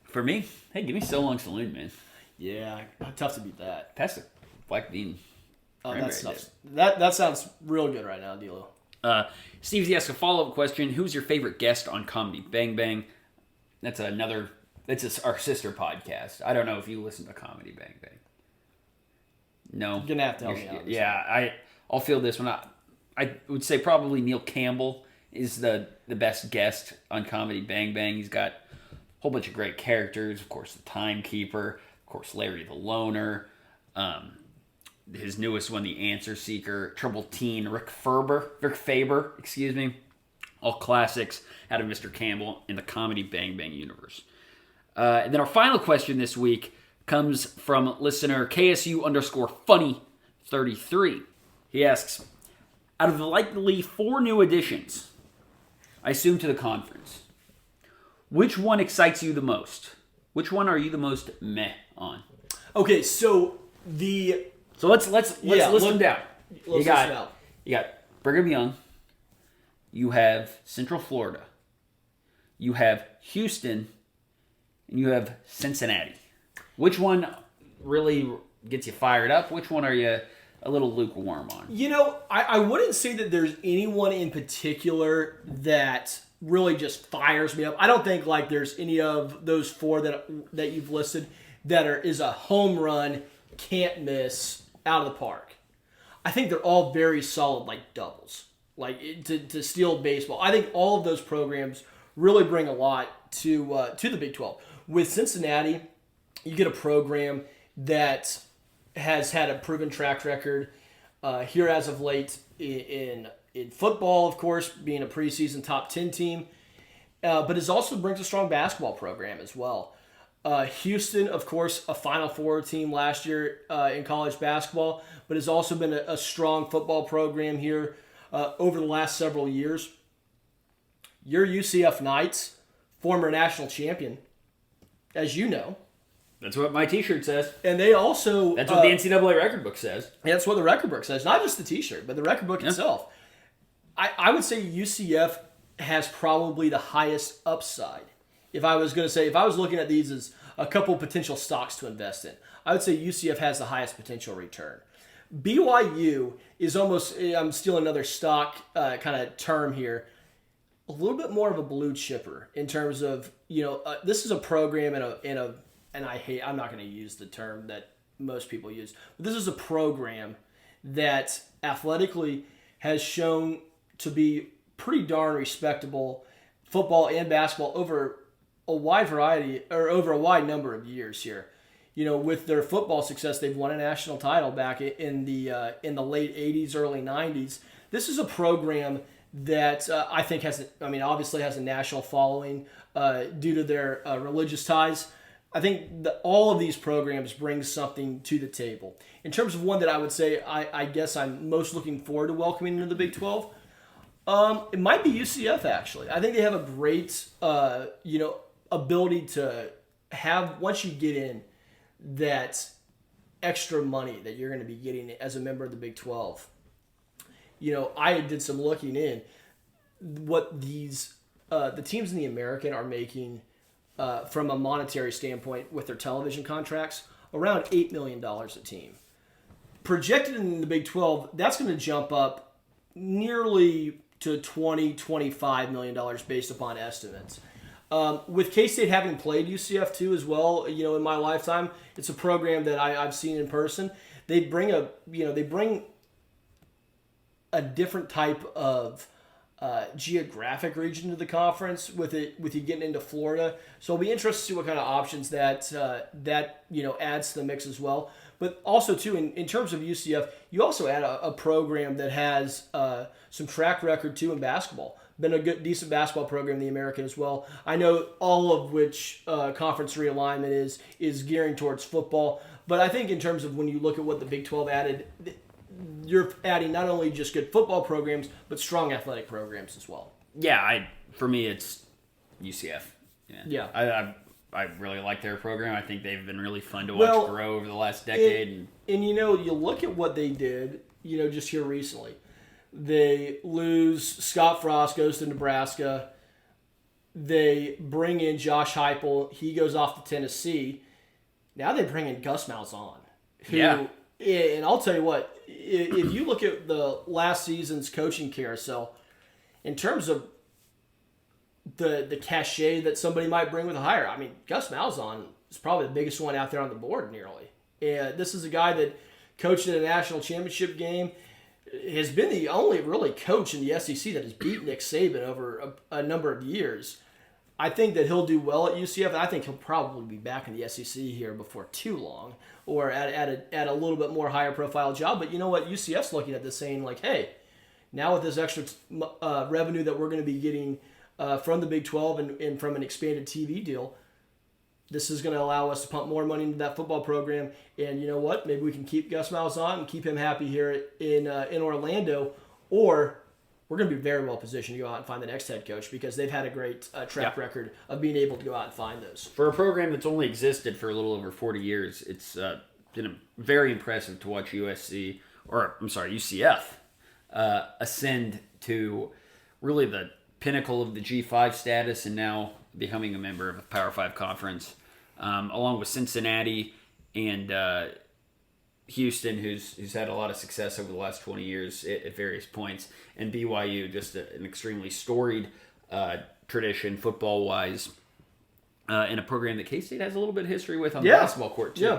For me, hey, give me So Long Saloon, man. Yeah, tough to beat that. Pass the black bean. Oh, that sounds real good right now, D'Lo. Steve asks a follow-up question. Who's your favorite guest on Comedy Bang Bang? That's our sister podcast. I don't know if you listen to Comedy Bang Bang. No. You're going to have to help me out. Yeah, I'll feel this one. I would say probably Neil Campbell is the best guest on Comedy Bang Bang. He's got a whole bunch of great characters. Of course, the Timekeeper. Of course, Larry the Loner. His newest one, The Answer Seeker, Troubled Teen, Rick Faber, all classics out of Mr. Campbell in the Comedy Bang Bang universe. And then our final question this week comes from listener KSU_funny33. He asks, out of the likely 4 new additions, I assume to the conference, which one excites you the most? Which one are you the most meh on? Okay, so let's list them down. You got Brigham Young. You have Central Florida. You have Houston, and you have Cincinnati. Which one really gets you fired up? Which one are you a little lukewarm on? I wouldn't say that there's anyone in particular that really just fires me up. I don't think like there's any of those 4 that you've listed that is a home run, can't miss, out of the park. I think they're all very solid, like doubles, like to steal baseball. I think all of those programs really bring a lot to the Big 12. With Cincinnati, you get a program that has had a proven track record here as of late in football, of course, being a preseason top 10 team, but it also brings a strong basketball program as well. Houston, of course, a Final Four team last year in college basketball, but has also been a strong football program here over the last several years. Your UCF Knights, former national champion, as you know. That's what my T-shirt says. And they also... That's what the NCAA record book says. That's what the record book says. Not just the T-shirt, but the record book itself. I would say UCF has probably the highest upside. If I was looking at these as a couple potential stocks to invest in, I would say UCF has the highest potential return. BYU is almost, I'm stealing another stock kind of term here, a little bit more of a blue chipper in terms of, this is a program and I'm not going to use the term that most people use, but this is a program that athletically has shown to be pretty darn respectable football and basketball over a wide number of years here. with their football success, they've won a national title back in the late 80s, early 90s. This is a program that I think obviously has a national following due to their religious ties. I think that all of these programs bring something to the table. In terms of one that I would say I guess I'm most looking forward to welcoming into the Big 12, it might be UCF, actually. I think they have a great ability to have, once you get in, that extra money that you're going to be getting as a member of the Big 12. I did some looking in what the teams in the American are making from a monetary standpoint with their television contracts, around $8 million a team. Projected in the Big 12, that's going to jump up nearly to $20-25 million based upon estimates. With K-State having played UCF too as well, in my lifetime, it's a program that I've seen in person. They bring a different type of geographic region to the conference with you getting into Florida. So I'll be interested to see what kind of options that adds to the mix as well. But also too, in terms of UCF, you also add a program that has some track record too in basketball. Been a decent basketball program in the American as well. I know all of which conference realignment is gearing towards football. But I think in terms of when you look at what the Big 12 added, you're adding not only just good football programs, but strong athletic programs as well. Yeah, for me, it's UCF. Yeah. I really like their program. I think they've been really fun to watch grow over the last decade. And you look at what they did, just here recently. They lose Scott Frost, goes to Nebraska. They bring in Josh Heupel. He goes off to Tennessee. Now they bring in Gus Malzahn. And I'll tell you what, if you look at the last season's coaching carousel, in terms of the cachet that somebody might bring with a hire, Gus Malzahn is probably the biggest one out there on the board nearly. And this is a guy that coached in a national championship game, has been the only really coach in the SEC that has beat Nick Saban over a number of years. I think that he'll do well at UCF, and I think he'll probably be back in the SEC here before too long, or at a little bit more higher profile job. But you know what? UCF's looking at this saying, like, hey, now with this extra revenue that we're going to be getting from the Big 12 and from an expanded TV deal, this is going to allow us to pump more money into that football program. And you know what? Maybe we can keep Gus Malzahn and keep him happy here in Orlando, or we're going to be very well positioned to go out and find the next head coach because they've had a great track record of being able to go out and find those. For a program that's only existed for a little over 40 years, it's been very impressive to watch UCF ascend to really the pinnacle of the G5 status and now becoming a member of a Power 5 conference, along with Cincinnati and Houston, who's had a lot of success over the last 20 years at various points, and BYU, just an extremely storied tradition football-wise, and a program that K-State has a little bit of history with on the basketball court, too,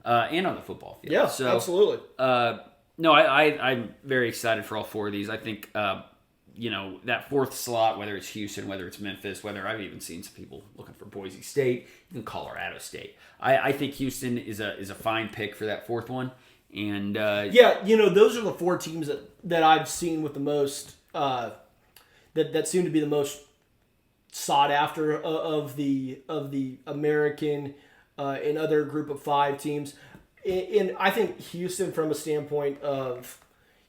and on the football field. Yeah, so, absolutely. I'm very excited for all four of these. I think, that fourth slot, whether it's Houston, whether it's Memphis, whether I've even seen some people looking for Boise State, even Colorado State. I think Houston is a fine pick for that fourth one. And those are the four teams that I've seen with the most that seem to be the most sought after of the American and other group of five teams. And I think Houston, from a standpoint of,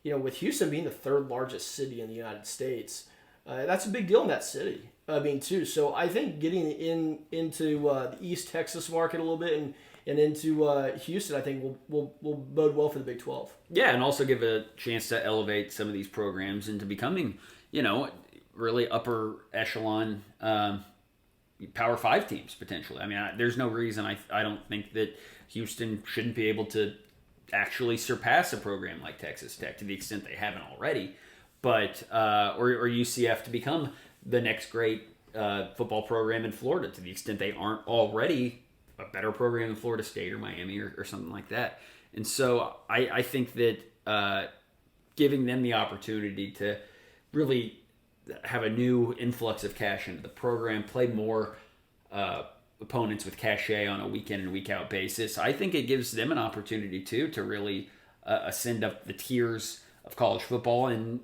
with Houston being the third largest city in the United States, that's a big deal in that city. Too. So I think getting into the East Texas market a little bit and into Houston, I think will bode well for the Big 12. Yeah, and also give a chance to elevate some of these programs into becoming, really upper echelon Power 5 teams potentially. There's no reason I don't think that Houston shouldn't be able to actually surpass a program like Texas Tech to the extent they haven't already, but or UCF to become the next great football program in Florida to the extent they aren't already a better program than Florida State or Miami or something like that. And so I think that giving them the opportunity to really have a new influx of cash into the program, play more opponents with cachet on a week in and week out basis. I think it gives them an opportunity too to really ascend up the tiers of college football and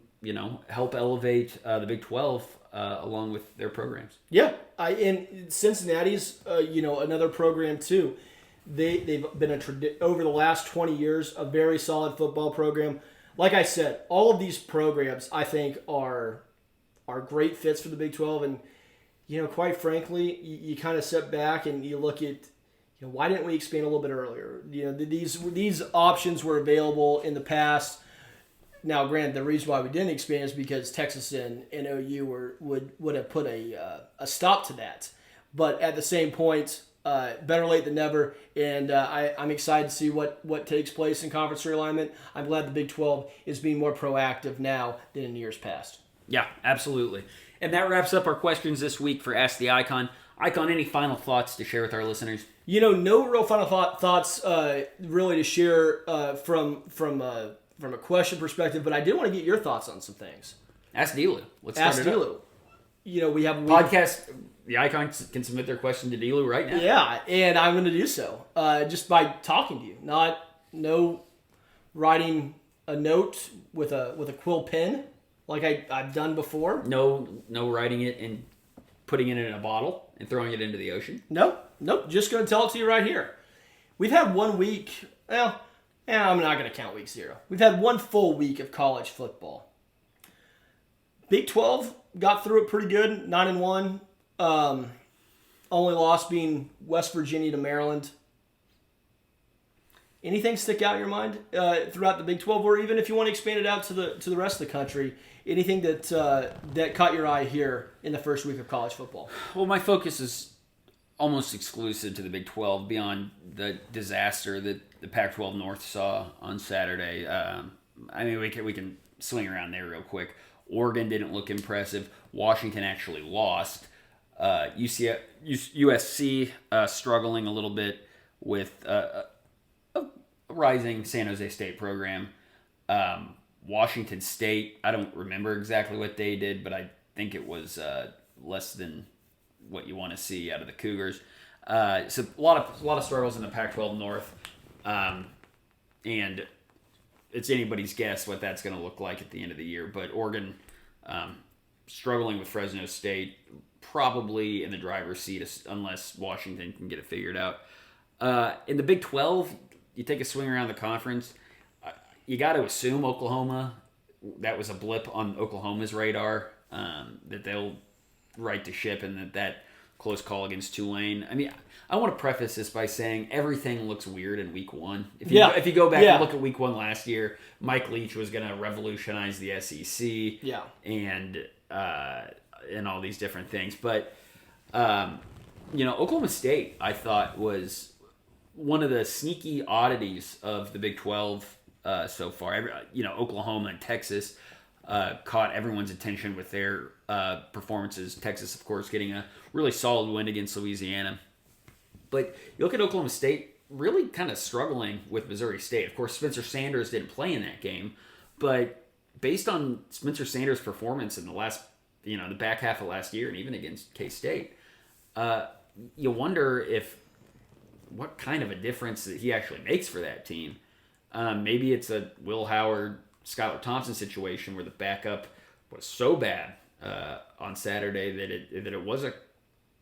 help elevate the Big 12 along with their programs. Yeah, and Cincinnati's another program too. They've been over the last 20 years a very solid football program. Like I said, all of these programs I think are great fits for the Big 12, and quite frankly, you kind of step back and you look at why didn't we expand a little bit earlier? These options were available in the past. Now, granted, the reason why we didn't expand is because Texas and OU would have put a stop to that. But at the same point, better late than never, and I'm excited to see what takes place in conference realignment. I'm glad the Big 12 is being more proactive now than in years past. Yeah, absolutely. And that wraps up our questions this week for Ask the Icon. Icon, any final thoughts to share with our listeners? No real final thoughts really to share from a question perspective, but I did want to get your thoughts on some things. Ask Dlew. Let's start it up. We have a podcast. The Icon can submit their question to Dlew right now. Yeah, and I'm going to do so just by talking to you, no writing a note with a quill pen like I've done before. No writing it and putting it in a bottle and throwing it into the ocean. Nope. Just going to tell it to you right here. We've had 1 week. Well, I'm not going to count week 0. We've had 1 full week of college football. Big 12 got through it pretty good, 9-1. Only loss being West Virginia to Maryland. Anything stick out in your mind throughout the Big 12, or even if you want to expand it out to the rest of the country? Anything that caught your eye here in the first week of college football? Well, my focus is almost exclusive to the Big 12 beyond the disaster that the Pac-12 North saw on Saturday. We can swing around there real quick. Oregon didn't look impressive. Washington actually lost. USC struggling a little bit with a rising San Jose State program. Washington State, I don't remember exactly what they did, but I think it was less than what you want to see out of the Cougars. So a lot of struggles in the Pac-12 North, and it's anybody's guess what that's going to look like at the end of the year. But Oregon struggling with Fresno State, probably in the driver's seat unless Washington can get it figured out. In the Big 12, you take a swing around the conference. You got to assume Oklahoma, that was a blip on Oklahoma's radar, that they'll right to ship, and that close call against Tulane. I mean, I want to preface this by saying everything looks weird in week 1. If you go back and look at week 1 last year, Mike Leach was going to revolutionize the SEC. Yeah. And all these different things. But, Oklahoma State, I thought, was one of the sneaky oddities of the Big 12 so far. Oklahoma and Texas caught everyone's attention with their performances. Texas, of course, getting a really solid win against Louisiana. But you look at Oklahoma State really kind of struggling with Missouri State. Of course, Spencer Sanders didn't play in that game, but based on Spencer Sanders' performance in the the back half of last year and even against K-State, you wonder what kind of a difference that he actually makes for that team. Maybe it's a Will Howard, Skylar Thompson situation where the backup was so bad on Saturday that it was a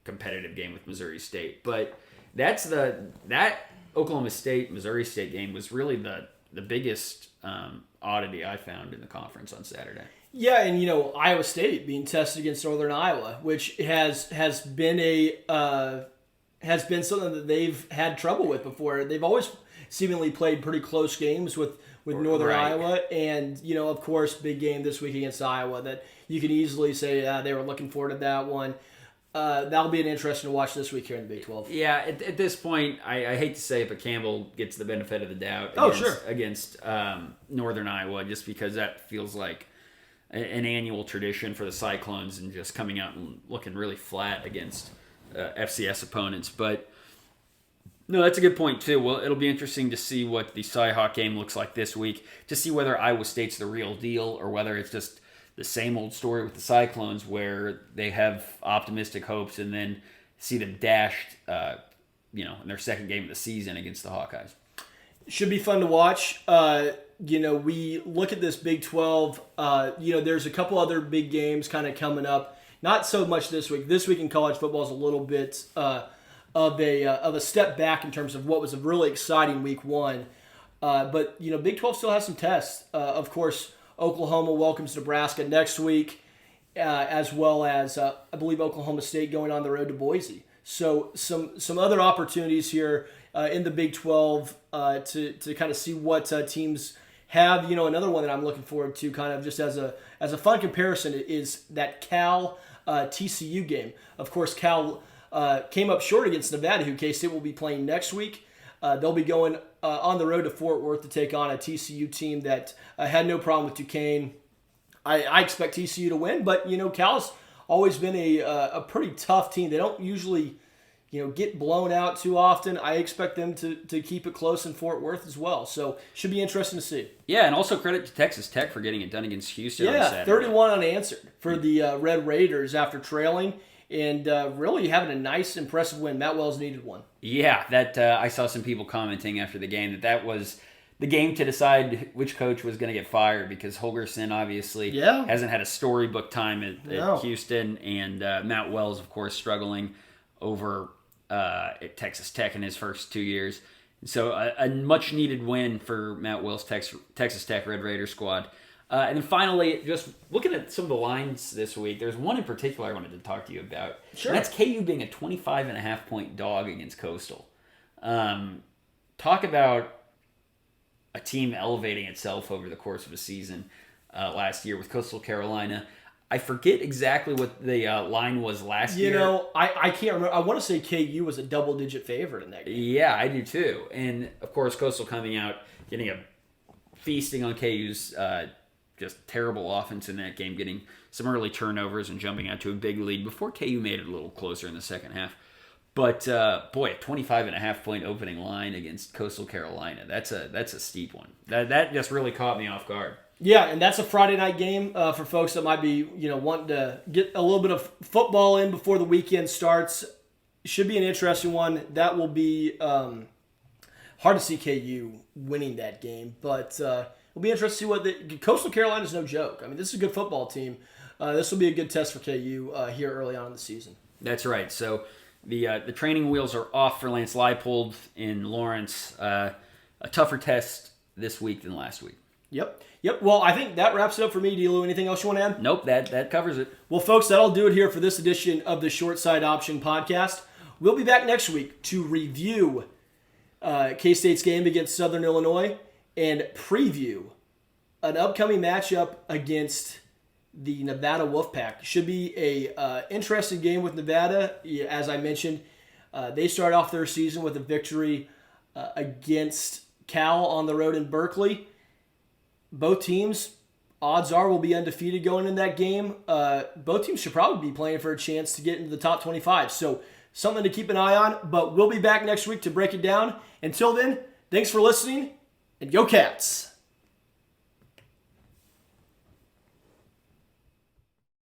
competitive game with Missouri State. But that Oklahoma State Missouri State game was really the biggest oddity I found in the conference on Saturday. Yeah, and Iowa State being tested against Northern Iowa, which has been something that they've had trouble with before. They've always seemingly played pretty close games with Northern Iowa, and of course, big game this week against Iowa that you can easily say they were looking forward to that one. That'll be an interesting to watch this week here in the Big 12. Yeah, at this point, I hate to say it, but Campbell gets the benefit of the doubt against Northern Iowa, just because that feels like an annual tradition for the Cyclones and just coming out and looking really flat against FCS opponents. But no, that's a good point too. Well, it'll be interesting to see what the Cy-Hawk game looks like this week, to see whether Iowa State's the real deal or whether it's just the same old story with the Cyclones where they have optimistic hopes and then see them dashed, in their second game of the season against the Hawkeyes. Should be fun to watch. We look at this Big 12. There's a couple other big games kind of coming up. Not so much this week. This week in college football is a little bit of a step back in terms of what was a really exciting week 1. But Big 12 still has some tests. Of course, Oklahoma welcomes Nebraska next week, as well as I believe Oklahoma State going on the road to Boise. So some other opportunities here in the Big 12 to kind of see what teams have. Another one that I'm looking forward to, kind of just as a fun comparison, is that Cal TCU game. Of course, Cal came up short against Nevada, who K-State will be playing next week. They'll be going on the road to Fort Worth to take on a TCU team that had no problem with Duquesne. I expect TCU to win, but Cal's always been a pretty tough team. They don't usually get blown out too often. I expect them to keep it close in Fort Worth as well. So should be interesting to see. Yeah, and also credit to Texas Tech for getting it done against Houston on Saturday. 31 unanswered for the Red Raiders after trailing. And really having a nice, impressive win. Matt Wells needed one. Yeah, that I saw some people commenting after the game that was the game to decide which coach was going to get fired, because Holgorsen obviously hasn't had a storybook time at Houston, and Matt Wells, of course, struggling over at Texas Tech in his first 2 years. So a much-needed win for Matt Wells' Texas Tech Red Raider squad. And then finally, just looking at some of the lines this week, there's one in particular I wanted to talk to you about. Sure. And that's KU being a 25.5-point dog against Coastal. Talk about a team elevating itself over the course of a season last year with Coastal Carolina. I forget exactly what the line was last year. I can't remember. I want to say KU was a double-digit favorite in that game. Yeah, I do too. And, of course, Coastal coming out, getting a feasting on KU's just terrible offense in that game, getting some early turnovers and jumping out to a big lead before KU made it a little closer in the second half. But, a 25.5-point opening line against Coastal Carolina. That's a steep one. That just really caught me off guard. Yeah, and that's a Friday night game for folks that might be, wanting to get a little bit of football in before the weekend starts. Should be an interesting one. That will be hard to see KU winning that game, but it'll be interesting to see what Coastal Carolina is no joke. I mean, this is a good football team. This will be a good test for KU here early on in the season. That's right. So the training wheels are off for Lance Leipold in Lawrence. A tougher test this week than last week. Yep. Well, I think that wraps it up for me, Dlew. Anything else you want to add? Nope, that covers it. Well, folks, that'll do it here for this edition of the Short Side Option Podcast. We'll be back next week to review K-State's game against Southern Illinois and preview an upcoming matchup against the Nevada Wolfpack. Should be a interesting game with Nevada. As I mentioned, they start off their season with a victory against Cal on the road in Berkeley. Both teams, odds are, will be undefeated going in that game. Both teams should probably be playing for a chance to get into the top 25. So something to keep an eye on. But we'll be back next week to break it down. Until then, thanks for listening, and go Cats!